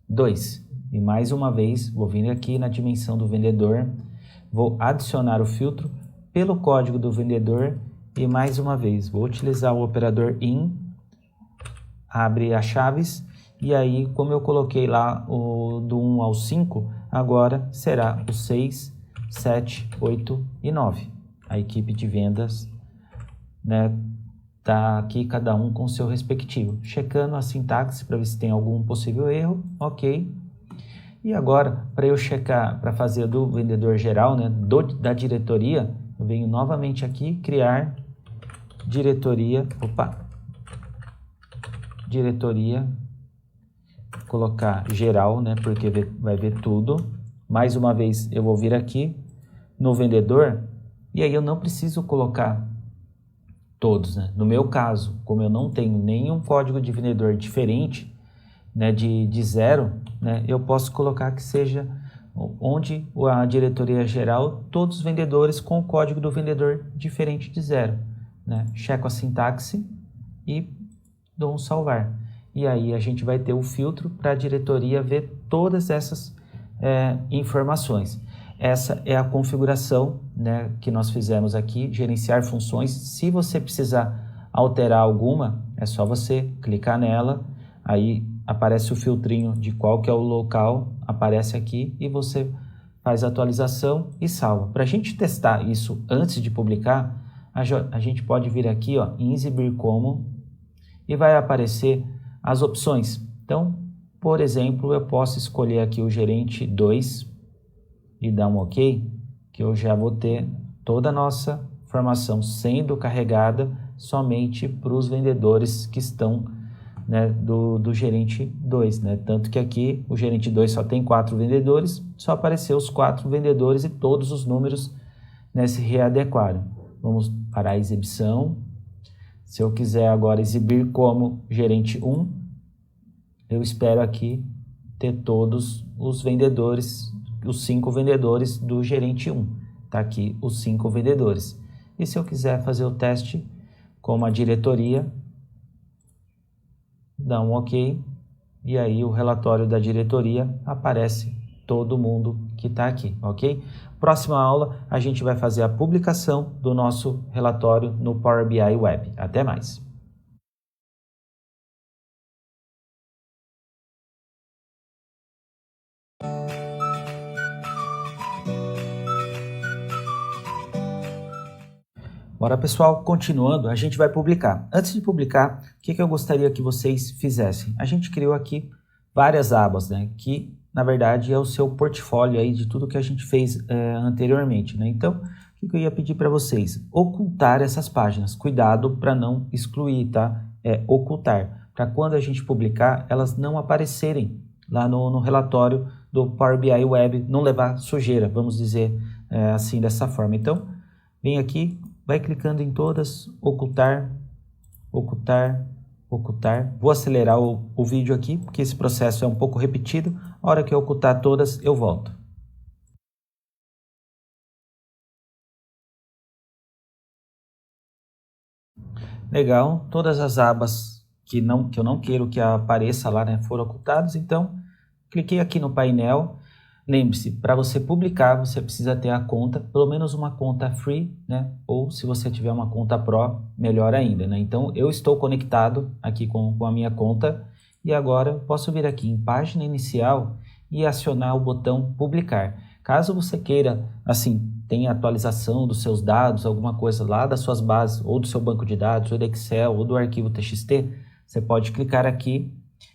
2. E mais uma vez, vou vir aqui na dimensão do vendedor. Vou adicionar o filtro pelo código do vendedor. E mais uma vez, vou utilizar o operador in, abre as chaves, e aí, como eu coloquei lá o do 1 ao 5, agora será o 6, 7, 8 e 9. A equipe de vendas, né, tá aqui cada um com o seu respectivo. Checando a sintaxe para ver se tem algum possível erro, ok. E agora, para eu checar, para fazer do vendedor geral, né, da diretoria, eu venho novamente aqui, criar diretoria, colocar geral, né, porque vai ver tudo. Mais uma vez eu vou vir aqui no vendedor e aí eu não preciso colocar todos, né? No meu caso, como eu não tenho nenhum código de vendedor diferente, né, de zero, né, eu posso colocar que seja onde a diretoria geral, todos os vendedores com o código do vendedor diferente de zero. Né? Checo a sintaxe e dou um salvar. E aí a gente vai ter o filtro para a diretoria ver todas essas informações. Essa é a configuração, né, que nós fizemos aqui, gerenciar funções. Se você precisar alterar alguma, é só você clicar nela, aí aparece o filtrinho de qual que é o local, aparece aqui e você faz a atualização e salva. Para a gente testar isso antes de publicar, a gente pode vir aqui, ó, em exibir como, e vai aparecer as opções. Então, por exemplo, eu posso escolher aqui o gerente 2 e dar um OK, que eu já vou ter toda a nossa informação sendo carregada somente para os vendedores que estão, né, do gerente 2. Né? Tanto que aqui o gerente 2 só tem 4 vendedores, só apareceu os 4 vendedores e todos os números, né, se readequaram. Vamos para a exibição. Se eu quiser agora exibir como gerente 1, eu espero aqui ter todos os vendedores, os 5 vendedores do gerente 1. Está aqui os 5 vendedores. E se eu quiser fazer o teste como a diretoria, dá um OK, e aí o relatório da diretoria aparece todo mundo que está aqui, ok? Próxima aula, a gente vai fazer a publicação do nosso relatório no Power BI Web. Até mais! Bora, pessoal, continuando, a gente vai publicar. Antes de publicar, o que eu gostaria que vocês fizessem? A gente criou aqui várias abas, né? Que, na verdade, é o seu portfólio aí de tudo que a gente fez anteriormente, né? Então, o que eu ia pedir para vocês? Ocultar essas páginas. Cuidado para não excluir, tá? Ocultar. Para quando a gente publicar, elas não aparecerem lá no relatório do Power BI Web, não levar sujeira, vamos dizer assim, dessa forma. Então, vem aqui, vai clicando em todas, ocultar, ocultar, ocultar. Vou acelerar o vídeo aqui, porque esse processo é um pouco repetido. A hora que eu ocultar todas, eu volto. Legal, todas as abas que eu não quero que apareça lá, né, foram ocultados. Então, cliquei aqui no painel. Lembre-se, para você publicar, você precisa ter a conta, pelo menos uma conta free, né? Ou se você tiver uma conta pro, melhor ainda, né? Então, eu estou conectado aqui com a minha conta e agora eu posso vir aqui em página inicial e acionar o botão publicar. Caso você queira, assim, tenha atualização dos seus dados, alguma coisa lá das suas bases, ou do seu banco de dados, ou do Excel, ou do arquivo TXT, você pode clicar aqui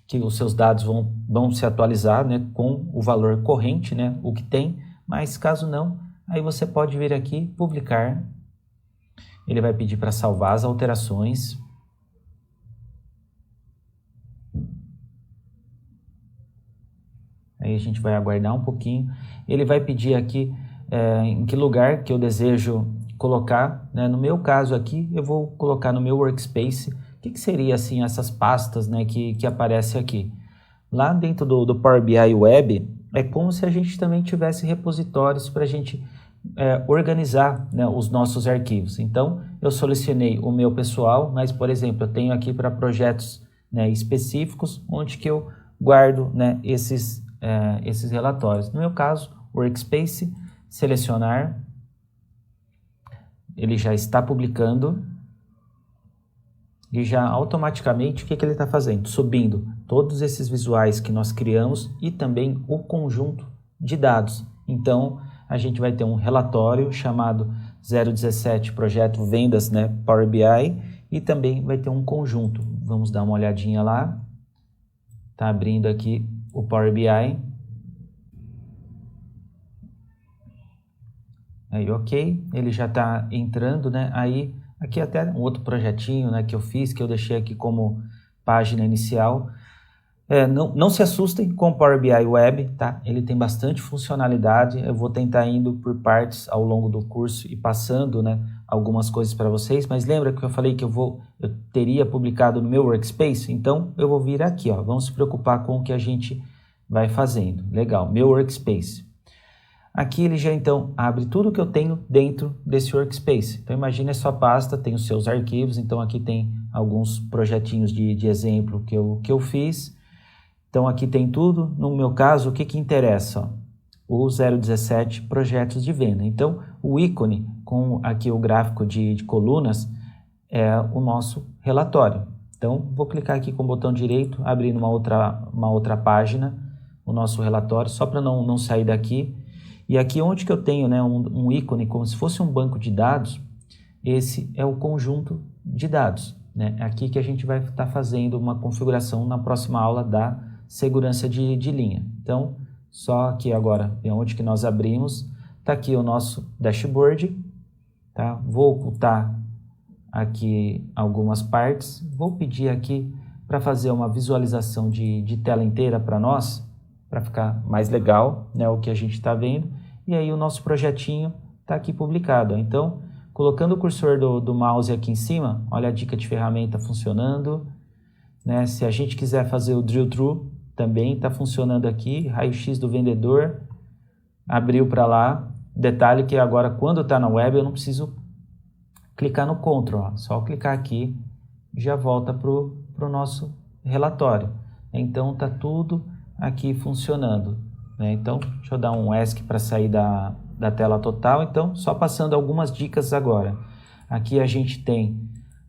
que os seus dados vão se atualizar, né, com o valor corrente, né, o que tem, mas caso não, aí você pode vir aqui, publicar, ele vai pedir para salvar as alterações, aí a gente vai aguardar um pouquinho, ele vai pedir aqui em que lugar que eu desejo colocar, né, no meu caso aqui, eu vou colocar no meu workspace. O que seria assim essas pastas, né, que aparecem aqui? Lá dentro do Power BI Web, é como se a gente também tivesse repositórios para a gente organizar, né, os nossos arquivos. Então, eu selecionei o meu pessoal, mas, por exemplo, eu tenho aqui para projetos, né, específicos, onde que eu guardo, né, esses relatórios. No meu caso, Workspace, selecionar, ele já está publicando, e já automaticamente o que ele está fazendo? Subindo todos esses visuais que nós criamos e também o conjunto de dados. Então, a gente vai ter um relatório chamado 017 Projeto Vendas, né, Power BI, e também vai ter um conjunto. Vamos dar uma olhadinha lá. Está abrindo aqui o Power BI. Aí, ok, ele já está entrando, né? Aí, aqui até um outro projetinho, né, que eu fiz, que eu deixei aqui como página inicial. Não se assustem com o Power BI Web, tá? Ele tem bastante funcionalidade. Eu vou tentar indo por partes ao longo do curso e passando, né, algumas coisas para vocês. Mas lembra que eu falei que eu teria publicado no meu Workspace? Então, eu vou vir aqui, ó. Vamos se preocupar com o que a gente vai fazendo. Legal, meu Workspace. Aqui ele já então abre tudo que eu tenho dentro desse Workspace. Então imagine a sua pasta, tem os seus arquivos, então aqui tem alguns projetinhos de exemplo que eu fiz. Então aqui tem tudo, no meu caso o que interessa? Ó, o 017 projetos de venda. Então o ícone com aqui o gráfico de colunas é o nosso relatório. Então vou clicar aqui com o botão direito, abrir uma outra página, o nosso relatório, só para não sair daqui. E aqui onde que eu tenho, né, um ícone como se fosse um banco de dados, esse é o conjunto de dados, né? É aqui que a gente vai estar fazendo uma configuração na próxima aula da segurança de linha. Então, só aqui agora, é onde que nós abrimos, está aqui o nosso dashboard, tá? Vou ocultar aqui algumas partes, vou pedir aqui para fazer uma visualização de tela inteira para nós, para ficar mais legal, né, o que a gente está vendo. E aí o nosso projetinho está aqui publicado. Então, colocando o cursor do mouse aqui em cima, olha a dica de ferramenta funcionando, né? Se a gente quiser fazer o drill through, também está funcionando aqui, raio-x do vendedor, abriu para lá. Detalhe que agora, quando está na web, eu não preciso clicar no Ctrl, ó. Só clicar aqui, já volta para o nosso relatório. Então, está tudo aqui funcionando. Então, deixa eu dar um ESC para sair da tela total. Então, só passando algumas dicas agora. Aqui a gente tem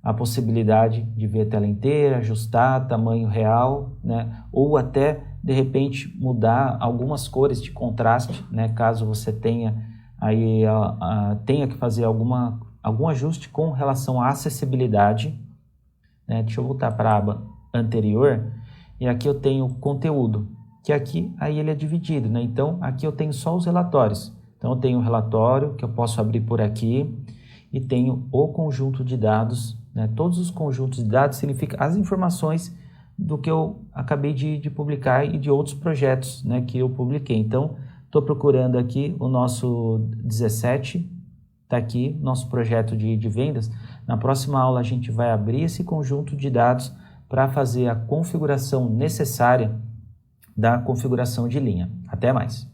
a possibilidade de ver a tela inteira, ajustar tamanho real, né? Ou até, de repente, mudar algumas cores de contraste, né? Caso você tenha aí tenha que fazer algum ajuste com relação à acessibilidade, né? Deixa eu voltar para a aba anterior. E aqui eu tenho conteúdo, que aqui aí ele é dividido, né? Então, aqui eu tenho só os relatórios. Então, eu tenho o relatório, que eu posso abrir por aqui, e tenho o conjunto de dados, né? Todos os conjuntos de dados significam as informações do que eu acabei de publicar e de outros projetos, né, que eu publiquei. Então, estou procurando aqui o nosso 17, está aqui, nosso projeto de vendas. Na próxima aula, a gente vai abrir esse conjunto de dados para fazer a configuração necessária da configuração de linha. Até mais!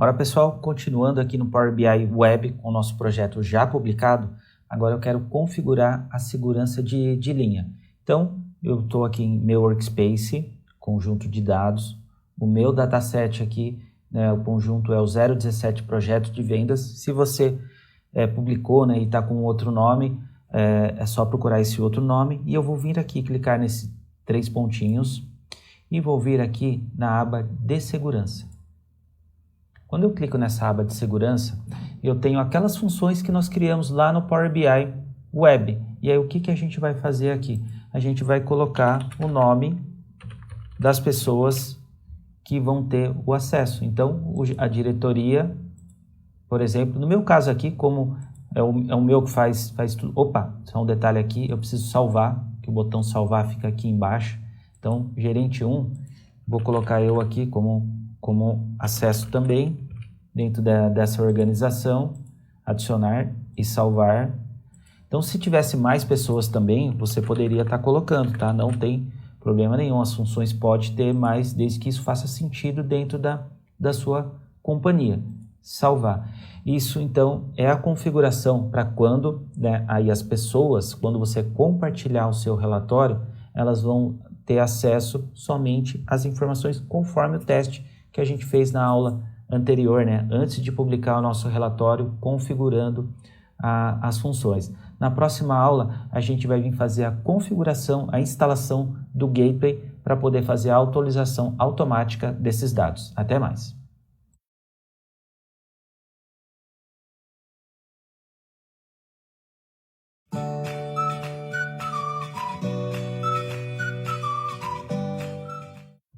Ora pessoal, continuando aqui no Power BI Web com o nosso projeto já publicado, agora eu quero configurar a segurança de linha. Então, eu estou aqui em meu workspace, conjunto de dados, o meu dataset aqui, né, o conjunto é o 017 projeto de vendas. Se você publicou, né, e está com outro nome, é só procurar esse outro nome e eu vou vir aqui clicar nesses 3 pontinhos e vou vir aqui na aba de segurança. Quando eu clico nessa aba de segurança, eu tenho aquelas funções que nós criamos lá no Power BI Web. E aí o que a gente vai fazer aqui? A gente vai colocar o nome das pessoas que vão ter o acesso. Então, a diretoria, por exemplo, no meu caso aqui, como é o meu que faz tudo. Opa, só um detalhe aqui, eu preciso salvar, que o botão salvar fica aqui embaixo. Então, gerente 1, vou colocar eu aqui como acesso também, dentro dessa organização, adicionar e salvar. Então, se tivesse mais pessoas também, você poderia estar colocando, tá? Não tem problema nenhum, as funções pode ter mais, desde que isso faça sentido dentro da sua companhia. Salvar. Isso, então, é a configuração para quando, né, aí as pessoas, quando você compartilhar o seu relatório, elas vão ter acesso somente às informações conforme o teste que a gente fez na aula anterior, né, antes de publicar o nosso relatório, configurando as funções. Na próxima aula, a gente vai vir fazer a configuração, a instalação do Gateway para poder fazer a atualização automática desses dados. Até mais!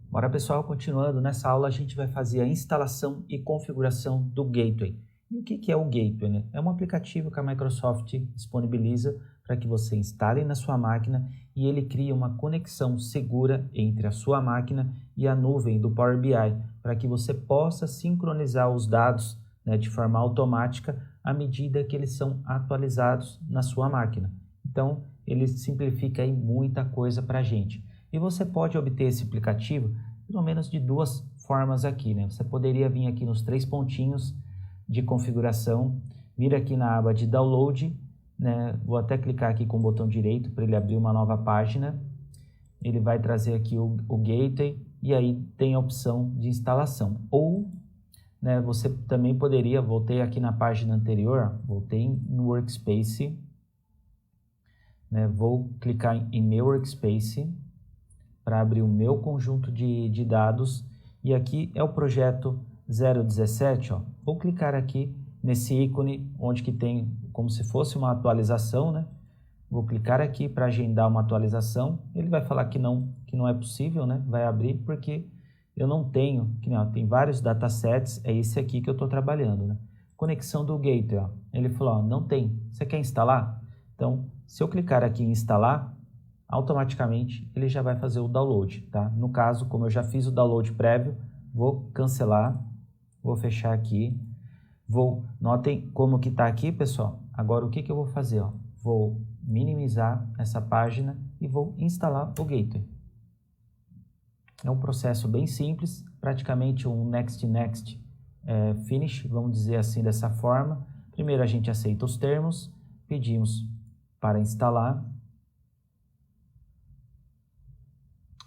Bora pessoal, continuando, nessa aula a gente vai fazer a instalação e configuração do Gateway. E o que é o Gateway, né? É um aplicativo que a Microsoft disponibiliza para que você instale na sua máquina e ele cria uma conexão segura entre a sua máquina e a nuvem do Power BI, para que você possa sincronizar os dados, né, de forma automática à medida que eles são atualizados na sua máquina. Então, ele simplifica aí muita coisa para a gente. E você pode obter esse aplicativo pelo menos de 2 formas aqui, né? Você poderia vir aqui nos 3 pontinhos de configuração, vir aqui na aba de download, né? Vou até clicar aqui com o botão direito para ele abrir uma nova página. Ele vai trazer aqui o Gateway e aí tem a opção de instalação. Ou, né, você também poderia, voltei aqui na página anterior, voltei no Workspace, né? Vou clicar em meu Workspace para abrir o meu conjunto de dados, e aqui é o projeto 017, ó. Vou clicar aqui nesse ícone, onde que tem como se fosse uma atualização, né? Vou clicar aqui para agendar uma atualização, ele vai falar que não é possível, né? Vai abrir porque eu não tenho, que não, tem vários datasets, é esse aqui que eu estou trabalhando, né? Conexão do Gateway, ó. Ele falou, ó, não tem, você quer instalar? Então, se eu clicar aqui em instalar, automaticamente ele já vai fazer o download, tá? No caso, como eu já fiz o download prévio, vou cancelar, vou fechar aqui, notem como que tá aqui, pessoal. Agora o que eu vou fazer, ó? Vou minimizar essa página e vou instalar o Gateway. É um processo bem simples, praticamente um next finish, vamos dizer assim dessa forma. Primeiro a gente aceita os termos, pedimos para instalar.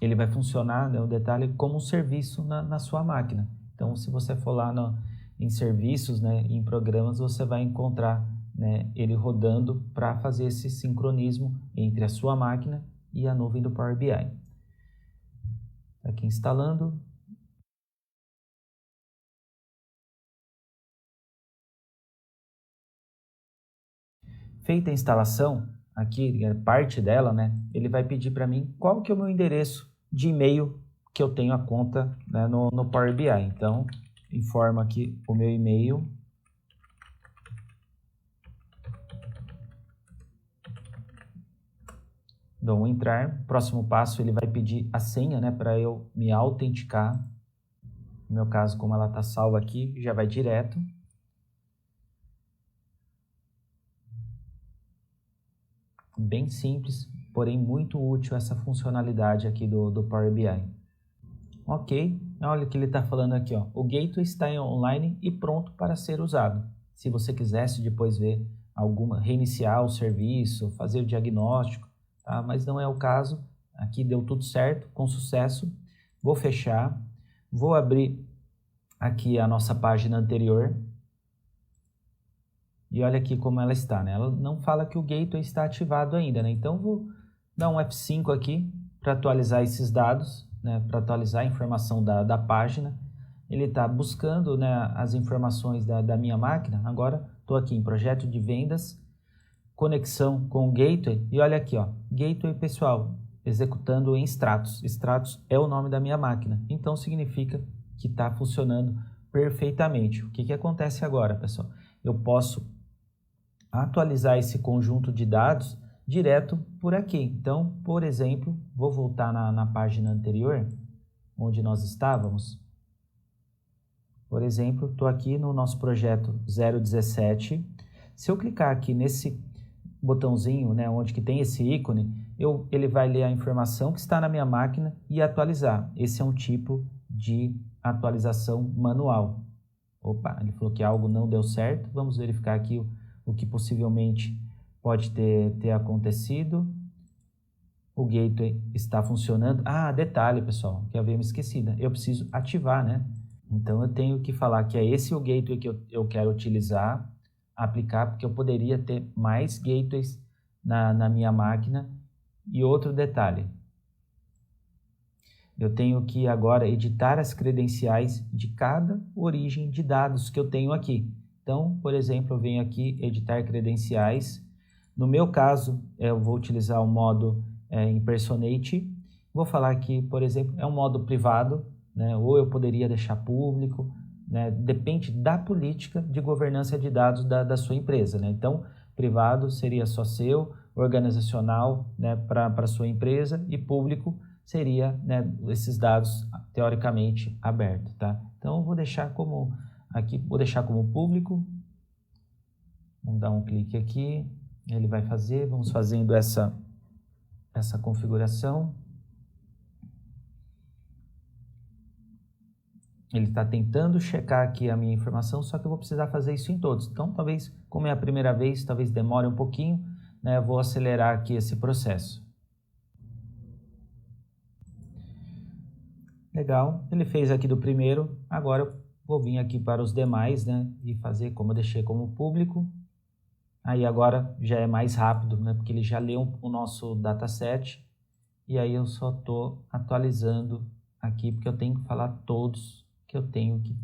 Ele vai funcionar, né, o detalhe, como um serviço na sua máquina. Então, se você for lá em serviços, né, em programas, você vai encontrar, né, ele rodando para fazer esse sincronismo entre a sua máquina e a nuvem do Power BI. Aqui instalando. Feita a instalação, aqui, parte dela, né, ele vai pedir para mim qual que é o meu endereço de e-mail que eu tenho a conta, né, no Power BI. Então, informo aqui o meu e-mail. Dou um entrar. Próximo passo, ele vai pedir a senha, né, para eu me autenticar. No meu caso, como ela está salva aqui, já vai direto. Bem simples, porém muito útil essa funcionalidade aqui do Power BI. Ok, olha o que ele está falando aqui, ó. O gateway está online e pronto para ser usado. Se você quisesse depois ver reiniciar o serviço, fazer o diagnóstico, tá? Mas não é o caso. Aqui deu tudo certo, com sucesso. Vou fechar, vou abrir aqui a nossa página anterior. E olha aqui como ela está, né? Ela não fala que o gateway está ativado ainda, né? Então vou dar um F5 aqui para atualizar esses dados, né? Para atualizar a informação da página. Ele está buscando, né, as informações da minha máquina. Agora estou aqui em projeto de vendas, conexão com o gateway. E olha aqui, ó, gateway pessoal, executando em Stratus. Stratus é o nome da minha máquina. Então significa que está funcionando perfeitamente. O que acontece agora, pessoal? Eu posso atualizar esse conjunto de dados direto por aqui. Então, por exemplo, vou voltar na página anterior, onde nós estávamos. Por exemplo, estou aqui no nosso projeto 017. Se eu clicar aqui nesse botãozinho, né, onde que tem esse ícone, ele vai ler a informação que está na minha máquina e atualizar. Esse é um tipo de atualização manual. Opa, ele falou que algo não deu certo. Vamos verificar aqui o que possivelmente pode ter acontecido. O gateway está funcionando. Ah, detalhe, pessoal, que havia me esquecido. Eu preciso ativar, né? Então, eu tenho que falar que é esse o gateway que eu quero utilizar, aplicar, porque eu poderia ter mais gateways na minha máquina. E outro detalhe, eu tenho que agora editar as credenciais de cada origem de dados que eu tenho aqui. Então, por exemplo, eu venho aqui editar credenciais. No meu caso, eu vou utilizar o modo Impersonate. Vou falar que, por exemplo, é um modo privado, né? Ou eu poderia deixar público, né? Depende da política de governança de dados da sua empresa, né? Então, privado seria só seu, organizacional, né, para a sua empresa, e público seria, né, esses dados teoricamente abertos, tá? Então, eu vou deixar como aqui, vou deixar como público. Vamos dar um clique aqui, ele vai fazer, vamos fazendo essa configuração. Ele está tentando checar aqui a minha informação, só que eu vou precisar fazer isso em todos. Então, talvez, como é a primeira vez, talvez demore um pouquinho, né? Eu vou acelerar aqui esse processo. Legal, ele fez aqui do primeiro, agora eu vou vir aqui para os demais, né? E fazer como eu deixei como público. Aí agora já é mais rápido, né? Porque ele já leu o nosso dataset. E aí eu só estou atualizando aqui, porque eu tenho que falar todos que eu tenho que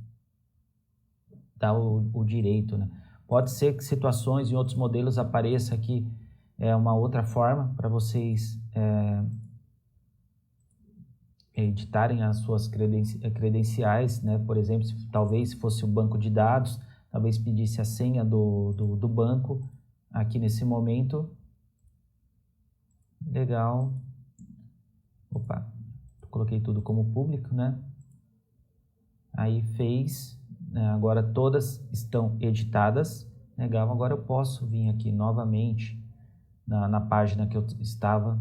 dar o direito, né? Pode ser que situações em outros modelos apareça aqui uma outra forma para vocês editarem as suas credenciais, né? Por exemplo, talvez se fosse o banco de dados, talvez pedisse a senha do banco aqui nesse momento. Legal. Opa, coloquei tudo como público, né? Aí fez, né? Agora todas estão editadas. Legal, agora eu posso vir aqui novamente na página que eu estava.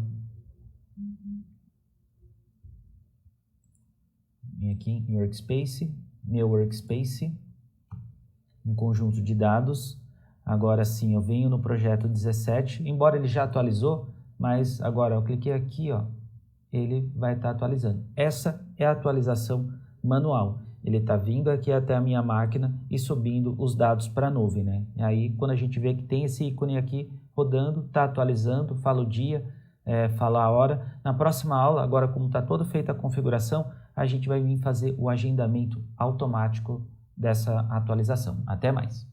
Vim aqui em Workspace, meu Workspace, um conjunto de dados. Agora sim, eu venho no projeto 17, embora ele já atualizou, mas agora eu cliquei aqui, ó, ele vai estar atualizando. Essa é a atualização manual. Ele está vindo aqui até a minha máquina e subindo os dados para a nuvem, né? E aí, quando a gente vê que tem esse ícone aqui rodando, está atualizando, fala o dia, fala a hora. Na próxima aula, agora como está toda feita a configuração, a gente vai vir fazer o agendamento automático dessa atualização. Até mais!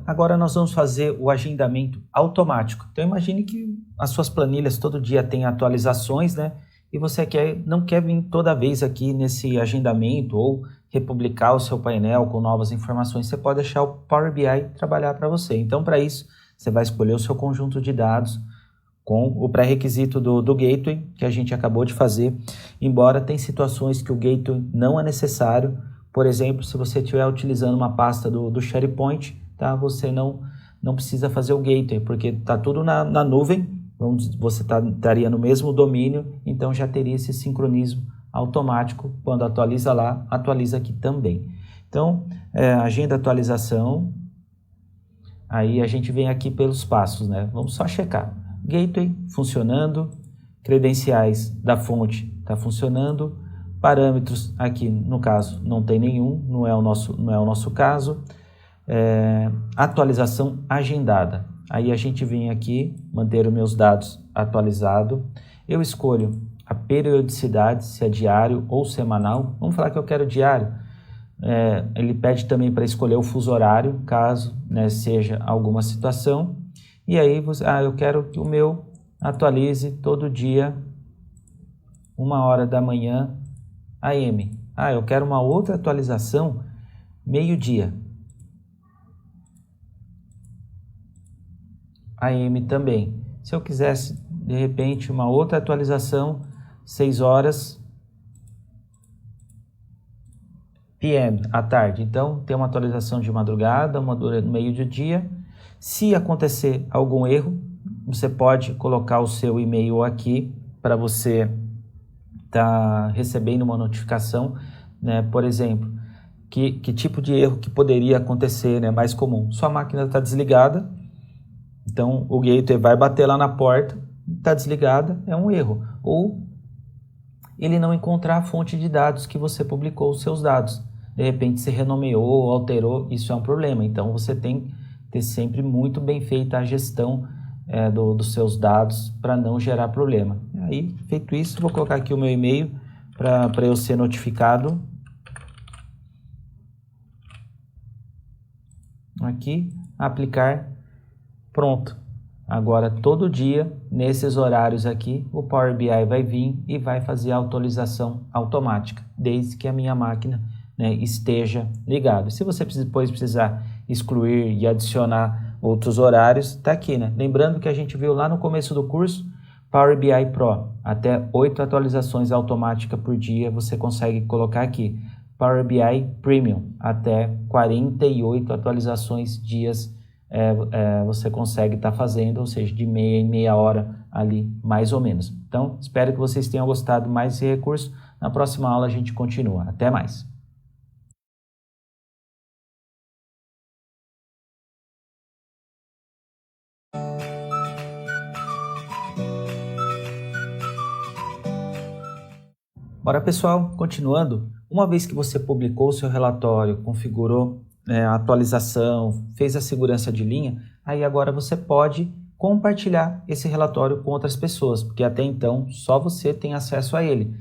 Agora nós vamos fazer o agendamento automático. Então imagine que as suas planilhas todo dia têm atualizações, né? E você não quer vir toda vez aqui nesse agendamento ou republicar o seu painel com novas informações. Você pode deixar o Power BI trabalhar para você. Então, para isso, você vai escolher o seu conjunto de dados com o pré-requisito do gateway que a gente acabou de fazer. Embora tem situações que o gateway não é necessário, por exemplo, se você estiver utilizando uma pasta do SharePoint, tá? Você não precisa fazer o gateway, porque está tudo na nuvem, você estaria no mesmo domínio, então já teria esse sincronismo automático. Quando atualiza lá, atualiza aqui também. Então, agenda atualização, aí a gente vem aqui pelos passos, né? Vamos só checar. Gateway funcionando, credenciais da fonte está funcionando, parâmetros aqui no caso não tem nenhum, não é o nosso caso. Atualização agendada, aí a gente vem aqui manter os meus dados atualizados, eu escolho a periodicidade, se é diário ou semanal. Vamos falar que eu quero diário. Ele pede também para escolher o fuso horário, caso, né, seja alguma situação. E aí, eu quero que o meu atualize todo dia, 1h da manhã, AM. Eu quero uma outra atualização, meio-dia. AM também. Se eu quisesse, de repente, uma outra atualização, 6h PM, à tarde. Então, tem uma atualização de madrugada, uma no meio do dia. Se acontecer algum erro, você pode colocar o seu e-mail aqui para você estar recebendo uma notificação, né? Por exemplo, que tipo de erro que poderia acontecer, né? Mais comum. Sua máquina está desligada, então o gateway vai bater lá na porta, está desligada, é um erro. Ou ele não encontrar a fonte de dados que você publicou os seus dados. De repente se renomeou, alterou, isso é um problema. Então você tem que ter sempre muito bem feita a gestão dos seus dados para não gerar problema. Aí, feito isso, vou colocar aqui o meu e-mail para eu ser notificado. Aqui, aplicar, pronto. Agora, todo dia, nesses horários aqui, o Power BI vai vir e vai fazer a atualização automática, desde que a minha máquina, né, esteja ligada. Se você depois precisar excluir e adicionar outros horários, está aqui, né? Lembrando que a gente viu lá no começo do curso, Power BI Pro, até 8 atualizações automáticas por dia você consegue colocar aqui. Power BI Premium, até 48 atualizações dias você consegue estar fazendo, ou seja, de meia em meia hora ali, mais ou menos. Então, espero que vocês tenham gostado mais desse recurso. Na próxima aula a gente continua. Até mais! Bora, pessoal, continuando. Uma vez que você publicou o seu relatório, configurou a atualização, fez a segurança de linha, aí agora você pode compartilhar esse relatório com outras pessoas, porque até então só você tem acesso a ele.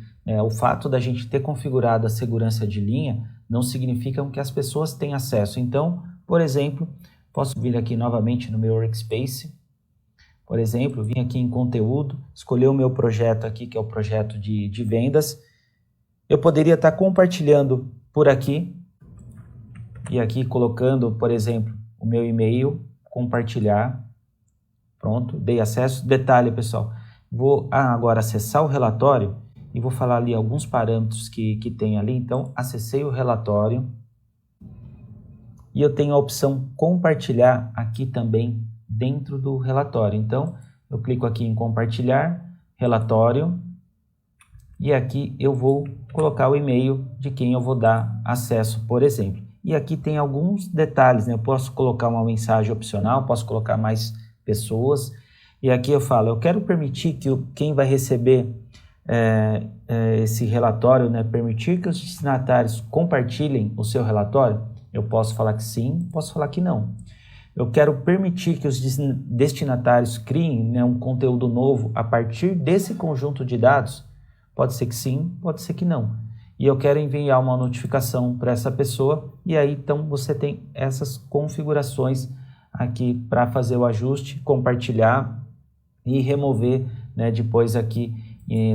O fato da gente ter configurado a segurança de linha não significa que as pessoas têm acesso. Então, por exemplo, posso vir aqui novamente no meu Workspace. Por exemplo, vim aqui em conteúdo, escolher o meu projeto aqui, que é o projeto de vendas. Eu poderia estar compartilhando por aqui e aqui colocando, por exemplo, o meu e-mail, compartilhar. Pronto, dei acesso. Detalhe, pessoal, vou agora acessar o relatório e vou falar ali alguns parâmetros que tem ali. Então, acessei o relatório e eu tenho a opção compartilhar aqui também dentro do relatório. Então, eu clico aqui em compartilhar, relatório, e aqui eu vou colocar o e-mail de quem eu vou dar acesso, por exemplo. E aqui tem alguns detalhes, né? Eu posso colocar uma mensagem opcional, posso colocar mais pessoas. E aqui eu falo, eu quero permitir que quem vai receber esse relatório, né? Permitir que os destinatários compartilhem o seu relatório. Eu posso falar que sim, posso falar que não. Eu quero permitir que os destinatários criem, né, um conteúdo novo a partir desse conjunto de dados. Pode ser que sim, pode ser que não. E eu quero enviar uma notificação para essa pessoa. E aí, então, você tem essas configurações aqui para fazer o ajuste, compartilhar e remover, né, depois aqui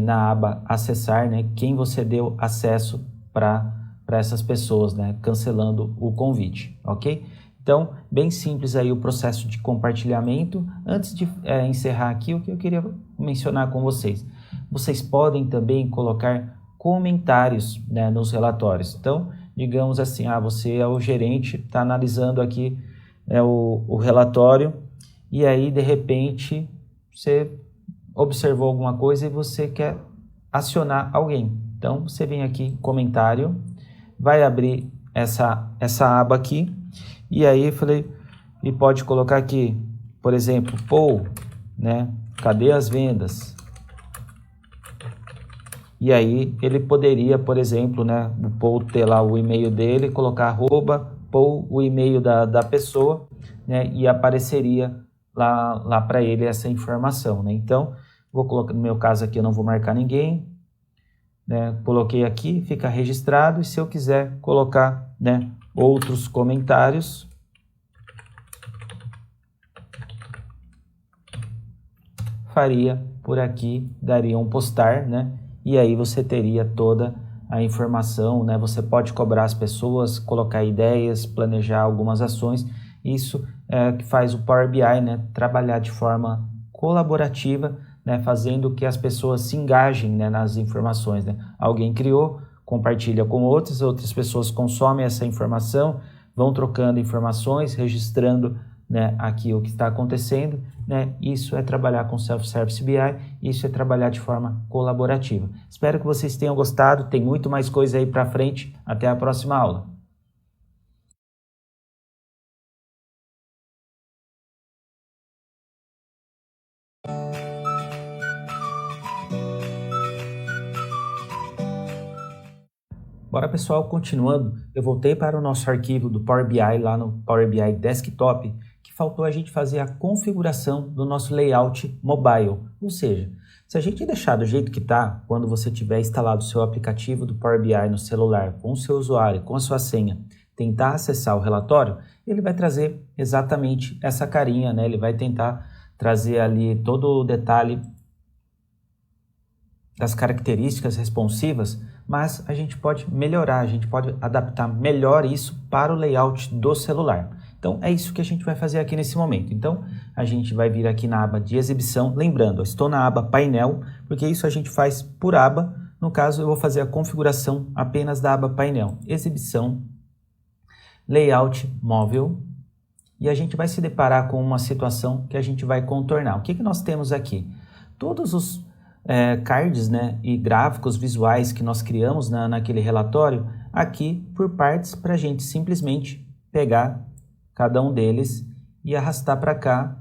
na aba acessar, né, quem você deu acesso para essas pessoas, né, cancelando o convite, ok? Então, bem simples aí o processo de compartilhamento. Antes de encerrar aqui, o que eu queria mencionar com vocês. Vocês podem também colocar comentários, né, nos relatórios. Então, digamos assim, você é o gerente, está analisando aqui o relatório e aí de repente você observou alguma coisa e você quer acionar alguém. Então você vem aqui em comentário, vai abrir essa aba aqui e aí eu falei, e pode colocar aqui, por exemplo, Paul, né? Cadê as vendas? E aí ele poderia, por exemplo, né, o Paul ter lá o e-mail dele, colocar @Paul, o e-mail da pessoa, né, e apareceria lá para ele essa informação, né? Então, vou colocar, no meu caso aqui eu não vou marcar ninguém, né? Coloquei aqui, fica registrado, e se eu quiser colocar, né, outros comentários, faria por aqui, daria um postar, né? E aí você teria toda a informação, né? Você pode cobrar as pessoas, colocar ideias, planejar algumas ações. Isso é que faz o Power BI, né? Trabalhar de forma colaborativa, né? Fazendo que as pessoas se engajem, né, nas informações, né? Alguém criou, compartilha com outras pessoas consomem essa informação, vão trocando informações, registrando, né, aqui o que está acontecendo, né? Isso é trabalhar com Self-Service BI, isso é trabalhar de forma colaborativa. Espero que vocês tenham gostado, tem muito mais coisa aí para frente. Até a próxima aula. Bora pessoal, continuando, eu voltei para o nosso arquivo do Power BI lá no Power BI Desktop, que faltou a gente fazer a configuração do nosso layout mobile, ou seja, se a gente deixar do jeito que está, quando você tiver instalado o seu aplicativo do Power BI no celular, com o seu usuário, com a sua senha, tentar acessar o relatório, ele vai trazer exatamente essa carinha, né? Ele vai tentar trazer ali todo o detalhe das características responsivas, mas a gente pode melhorar, a gente pode adaptar melhor isso para o layout do celular. Então, é isso que a gente vai fazer aqui nesse momento. Então, a gente vai vir aqui na aba de exibição. Lembrando, estou na aba painel, porque isso a gente faz por aba. No caso, eu vou fazer a configuração apenas da aba painel. Exibição, layout móvel. E a gente vai se deparar com uma situação que a gente vai contornar. O que nós temos aqui? Todos os cards, né, e gráficos visuais que nós criamos naquele relatório, aqui por partes, para a gente simplesmente pegar cada um deles e arrastar para cá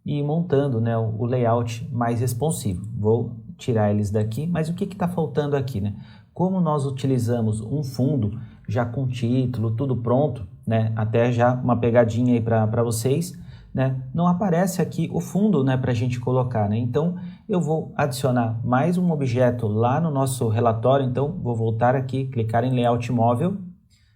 e ir montando, né, o layout mais responsivo. Vou tirar eles daqui, mas o que está faltando aqui, né? Como nós utilizamos um fundo já com título, tudo pronto, né, até já uma pegadinha aí para vocês, né, não aparece aqui o fundo, né, para a gente colocar, né? Então eu vou adicionar mais um objeto lá no nosso relatório. Então vou voltar aqui, clicar em layout móvel,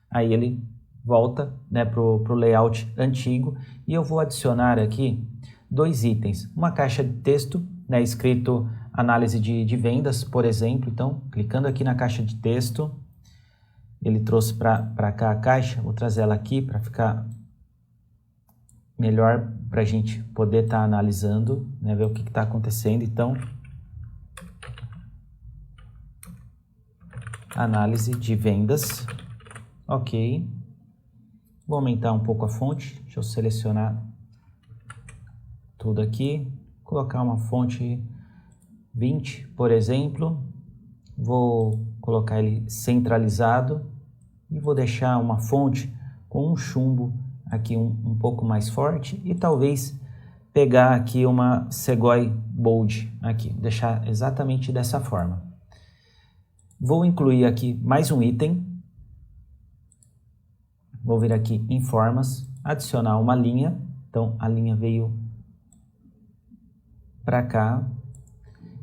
aí ele volta, né, para o layout antigo, e eu vou adicionar aqui dois itens, uma caixa de texto, né, escrito análise de vendas, por exemplo. Então clicando aqui na caixa de texto, ele trouxe para cá a caixa, vou trazer ela aqui para ficar melhor para a gente poder estar analisando, né, ver o que está acontecendo. Então, análise de vendas, ok. Vou aumentar um pouco a fonte, deixa eu selecionar tudo aqui, colocar uma fonte 20, por exemplo. Vou colocar ele centralizado e vou deixar uma fonte com um chumbo aqui um pouco mais forte e talvez pegar aqui uma Segoy Bold aqui, deixar exatamente dessa forma. Vou incluir aqui mais um item, vou vir aqui em formas, adicionar uma linha, então a linha veio para cá.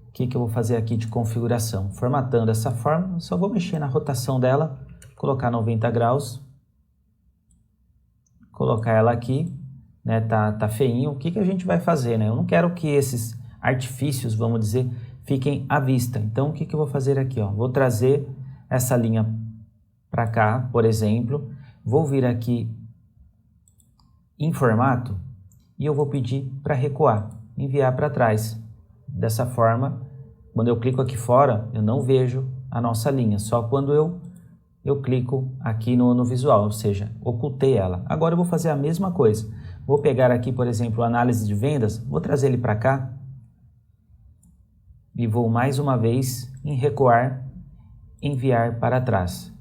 O que eu vou fazer aqui de configuração? Formatando essa forma, só vou mexer na rotação dela, colocar 90 graus, colocar ela aqui, né, tá feinho. O que a gente vai fazer, né? Eu não quero que esses artifícios, vamos dizer, fiquem à vista. Então, o que eu vou fazer aqui, ó? Vou trazer essa linha para cá, por exemplo. Vou vir aqui em formato e eu vou pedir para recuar, enviar para trás. Dessa forma, quando eu clico aqui fora, eu não vejo a nossa linha. Só quando eu eu clico aqui no visual, ou seja, ocultei ela. Agora eu vou fazer a mesma coisa. Vou pegar aqui, por exemplo, análise de vendas, vou trazer ele para cá e vou mais uma vez em recuar, enviar para trás.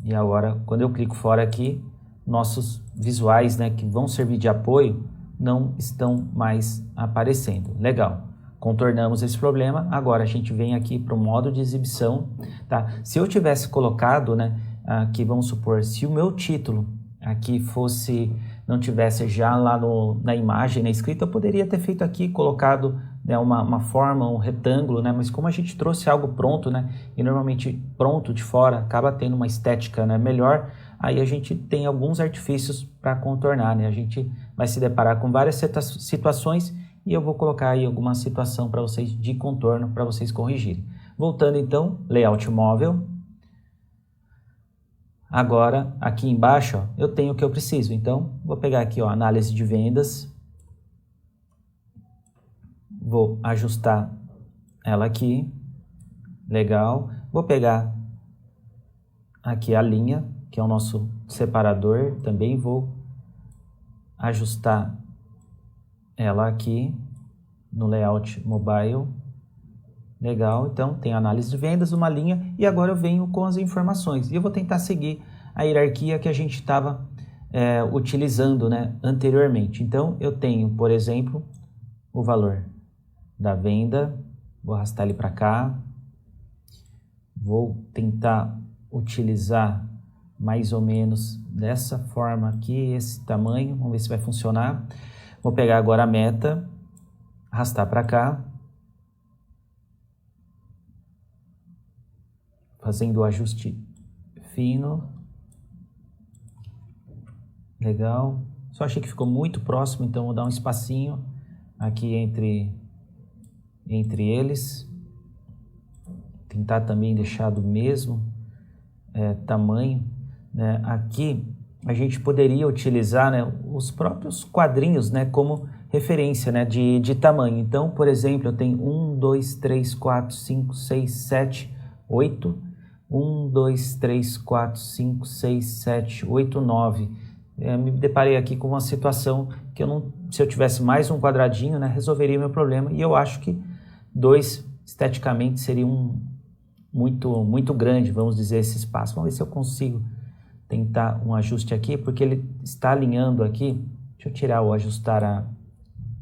E agora, quando eu clico fora aqui, nossos visuais, né, que vão servir de apoio, não estão mais aparecendo. Legal. Contornamos esse problema. Agora a gente vem aqui para o modo de exibição, tá? Se eu tivesse colocado, né, aqui vamos supor, se o meu título aqui fosse, não tivesse já lá na imagem, na escrita, eu poderia ter feito aqui, colocado, né, uma forma, um retângulo, né? Mas como a gente trouxe algo pronto, né, e normalmente pronto de fora acaba tendo uma estética, né, melhor, aí a gente tem alguns artifícios para contornar, né? A gente vai se deparar com várias situações e eu vou colocar aí alguma situação para vocês de contorno para vocês corrigirem. Voltando então, layout móvel. Agora, aqui embaixo, ó, eu tenho o que eu preciso. Então, vou pegar aqui, ó, análise de vendas. Vou ajustar ela aqui. Legal. Vou pegar aqui a linha, que é o nosso separador. Também vou ajustar ela aqui no layout mobile. Legal, então tem análise de vendas, uma linha, e agora eu venho com as informações. E eu vou tentar seguir a hierarquia que a gente estava utilizando, né, anteriormente. Então eu tenho, por exemplo, o valor da venda, vou arrastar ele para cá, vou tentar utilizar mais ou menos dessa forma aqui, esse tamanho, vamos ver se vai funcionar. Vou pegar agora a meta, arrastar para cá, fazendo o ajuste fino. Legal. Só achei que ficou muito próximo, então vou dar um espacinho aqui entre eles. Tentar também deixar do mesmo tamanho, né? Aqui a gente poderia utilizar, né, os próprios quadrinhos, né, como referência, né, de tamanho. Então, por exemplo, eu tenho 1, 2, 3, 4, 5, 6, 7, 8. 1, 2, 3, 4, 5, 6, 7, 8, 9. Me deparei aqui com uma situação que se eu tivesse mais um quadradinho, né, resolveria meu problema. E eu acho que 2 esteticamente seria muito grande, vamos dizer, esse espaço. Vamos ver se eu consigo tentar um ajuste aqui, porque ele está alinhando aqui. Deixa eu tirar o ajustar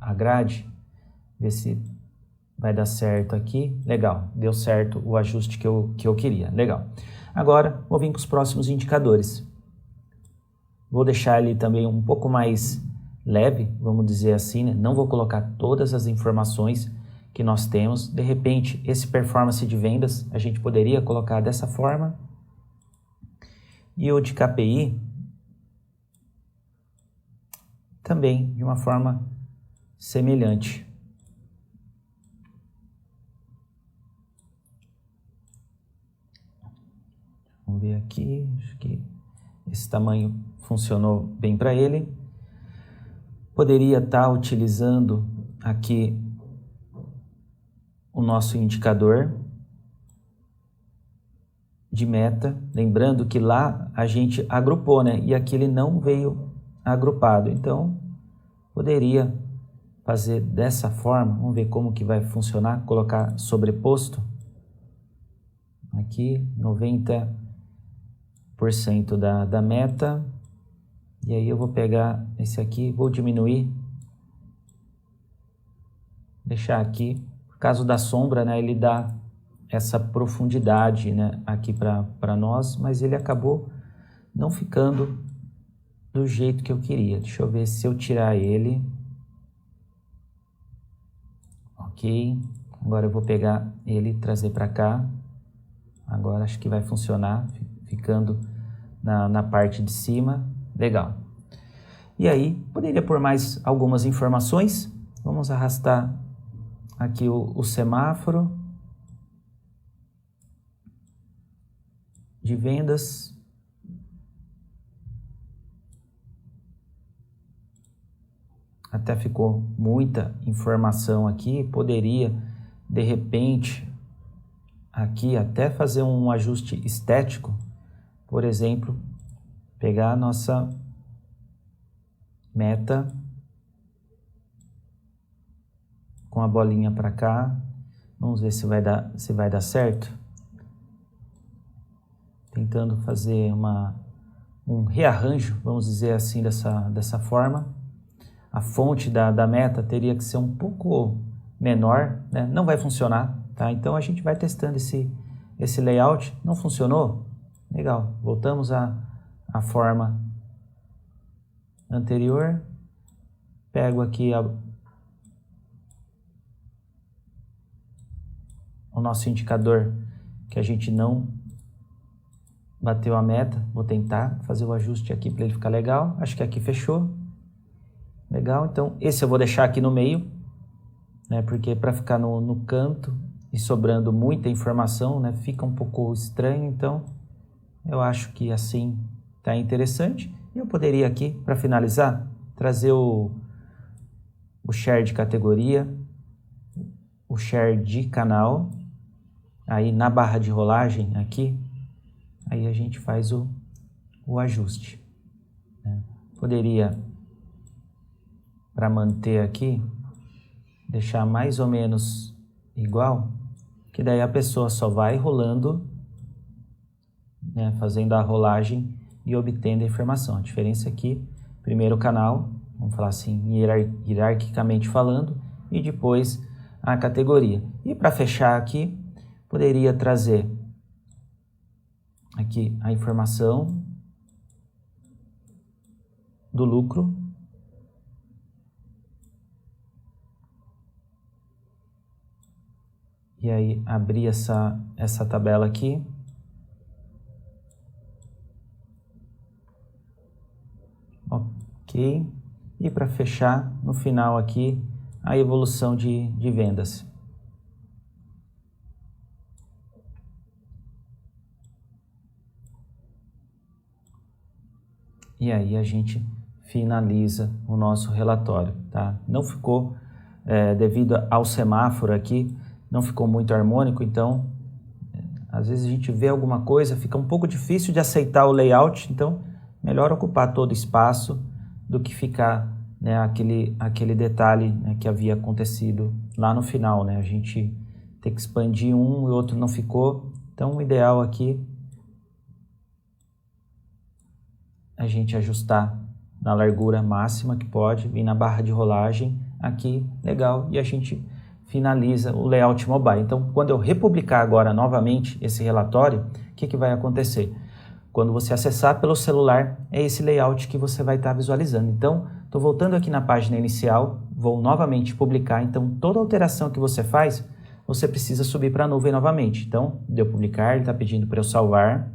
a grade, ver se vai dar certo aqui. Legal, deu certo o ajuste que eu queria. Legal. Agora, vou vir com os próximos indicadores. Vou deixar ele também um pouco mais leve, vamos dizer assim, né? Não vou colocar todas as informações que nós temos. De repente, esse performance de vendas, a gente poderia colocar dessa forma. E o de KPI, também de uma forma semelhante. Vamos ver aqui, acho que esse tamanho funcionou bem para ele. Poderia estar utilizando aqui o nosso indicador de meta, lembrando que lá a gente agrupou, né? E aqui ele não veio agrupado, então poderia fazer dessa forma. Vamos ver como que vai funcionar, colocar sobreposto aqui, 90% da meta, e aí eu vou pegar esse aqui, vou diminuir, deixar aqui, por causa da sombra, né, ele dá essa profundidade, né, aqui para nós, mas ele acabou não ficando do jeito que eu queria. Deixa eu ver se eu tirar ele. Ok, agora eu vou pegar ele e trazer para cá. Agora acho que vai funcionar, ficando na parte de cima. Legal. E aí, poderia pôr mais algumas informações. Vamos arrastar aqui o semáforo de vendas. Até ficou muita informação aqui. Poderia, de repente, aqui até fazer um ajuste estético por exemplo, pegar a nossa meta com a bolinha para cá. Vamos ver se vai dar certo. Tentando fazer um rearranjo, vamos dizer assim, dessa forma. A fonte da meta teria que ser um pouco menor, né? Não vai funcionar, tá? Então a gente vai testando esse layout. Não funcionou? Legal. Voltamos à forma anterior. Pego aqui o nosso indicador que a gente não bateu a meta. Vou tentar fazer o ajuste aqui para ele ficar legal. Acho que aqui fechou. Legal, então esse eu vou deixar aqui no meio, né? Porque para ficar no canto e sobrando muita informação, né? Fica um pouco estranho, então eu acho que assim tá interessante. E eu poderia aqui, para finalizar, trazer o share de categoria, o share de canal. Aí na barra de rolagem aqui, aí a gente faz o ajuste, né? Poderia, para manter aqui, deixar mais ou menos igual, que daí a pessoa só vai rolando, né, fazendo a rolagem e obtendo a informação. A diferença aqui, primeiro o canal, vamos falar assim, hierarquicamente falando, e depois a categoria. E para fechar aqui, poderia trazer aqui a informação do lucro. E aí abrir essa tabela aqui. Ok. E para fechar, no final aqui, a evolução de vendas. E aí a gente finaliza o nosso relatório, tá? Não ficou, devido ao semáforo aqui, não ficou muito harmônico, então às vezes a gente vê alguma coisa, fica um pouco difícil de aceitar o layout, então melhor ocupar todo o espaço do que ficar, né, aquele detalhe, né, que havia acontecido lá no final, né? A gente tem que expandir um e o outro não ficou, então o ideal aqui a gente ajustar na largura máxima que pode, vir na barra de rolagem aqui, legal, e a gente finaliza o layout mobile. Então, quando eu republicar agora novamente esse relatório, o que vai acontecer? Quando você acessar pelo celular, é esse layout que você vai estar visualizando. Então, estou voltando aqui na página inicial, vou novamente publicar. Então, toda alteração que você faz, você precisa subir para a nuvem novamente. Então, deu publicar, ele está pedindo para eu salvar.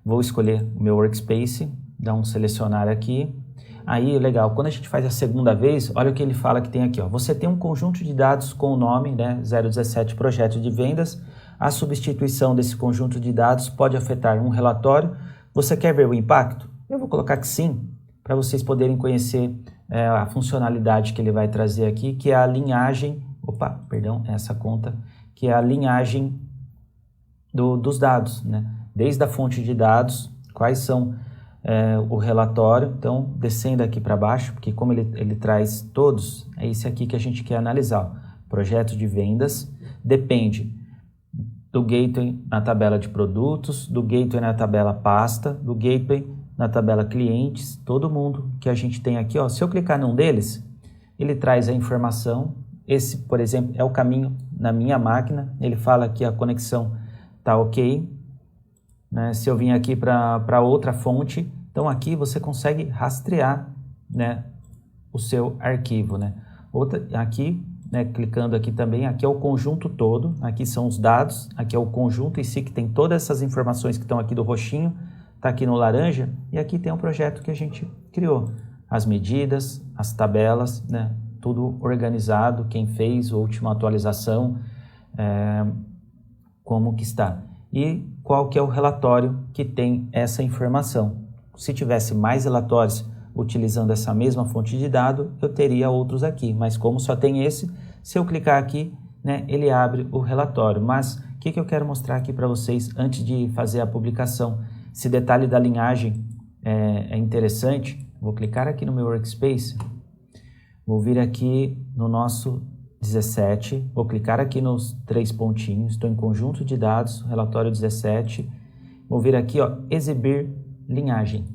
Vou escolher o meu workspace, dar um selecionar aqui. Aí, legal, quando a gente faz a segunda vez, olha o que ele fala que tem aqui, ó. Você tem um conjunto de dados com o nome, né, 017 projeto de vendas. A substituição desse conjunto de dados pode afetar um relatório. Você quer ver o impacto? Eu vou colocar que sim, para vocês poderem conhecer a funcionalidade que ele vai trazer aqui, que é a linhagem, essa conta, que é a linhagem dos dados, né? Desde a fonte de dados, quais são o relatório. Então, descendo aqui para baixo, porque como ele traz todos, é esse aqui que a gente quer analisar. Projeto de vendas depende do gateway na tabela de produtos, do gateway na tabela pasta, do gateway na tabela clientes, todo mundo que a gente tem aqui, ó. Se eu clicar num deles, ele traz a informação. Esse, por exemplo, é o caminho na minha máquina. Ele fala que a conexão está ok, né? Se eu vim aqui para outra fonte, então aqui você consegue rastrear, né, o seu arquivo, né? Aqui, né, clicando aqui também, aqui é o conjunto todo, aqui são os dados, aqui é o conjunto em si, que tem todas essas informações que estão aqui do roxinho, está aqui no laranja, e aqui tem um projeto que a gente criou. As medidas, as tabelas, né, tudo organizado, quem fez a última atualização, como que está. E qual que é o relatório que tem essa informação. Se tivesse mais relatórios utilizando essa mesma fonte de dado, eu teria outros aqui, mas como só tem esse, se eu clicar aqui, né, ele abre o relatório. Mas que eu quero mostrar aqui para vocês antes de fazer a publicação? Esse detalhe da linhagem é interessante. Vou clicar aqui no meu Workspace, vou vir aqui no nosso 17, vou clicar aqui nos 3 pontinhos, estou em conjunto de dados, relatório 17, vou vir aqui, ó, exibir linhagem.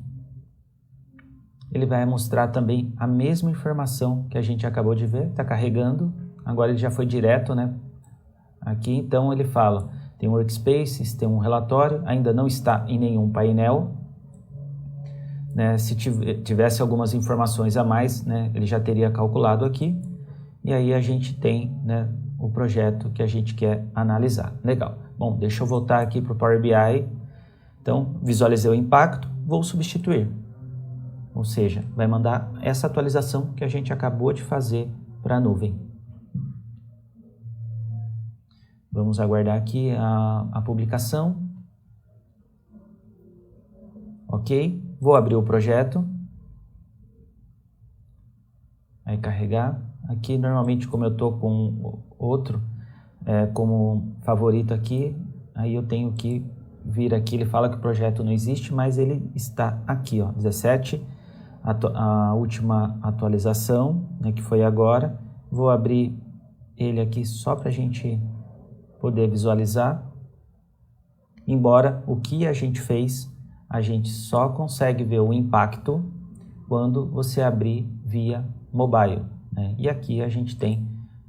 Ele vai mostrar também a mesma informação que a gente acabou de ver, está carregando, agora ele já foi direto, né? Aqui então ele fala, tem um Workspace, tem um relatório, ainda não está em nenhum painel, né? Se tivesse algumas informações a mais, né, ele já teria calculado aqui, e aí a gente tem, né, o projeto que a gente quer analisar. Legal. Bom, deixa eu voltar aqui para o Power BI. Então, visualizei o impacto, vou substituir. Ou seja, vai mandar essa atualização que a gente acabou de fazer para a nuvem. Vamos aguardar aqui a publicação. Ok, vou abrir o projeto. Aí carregar. Aqui, normalmente, como eu estou com outro como favorito aqui, aí eu tenho que vir aqui. Ele fala que o projeto não existe, mas ele está aqui, ó, 17, a última atualização, né, que foi agora. Vou abrir ele aqui só para a gente poder visualizar. Embora o que a gente fez, a gente só consegue ver o impacto quando você abrir via mobile, né? E aqui a gente tem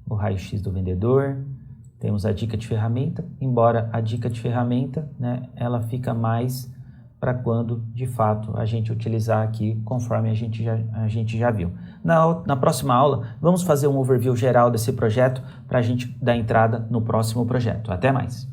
o raio-x do vendedor, temos a dica de ferramenta, embora a dica de ferramenta, né, ela fica mais para quando de fato a gente utilizar aqui, conforme a gente já viu. Na próxima aula, vamos fazer um overview geral desse projeto para a gente dar entrada no próximo projeto. Até mais!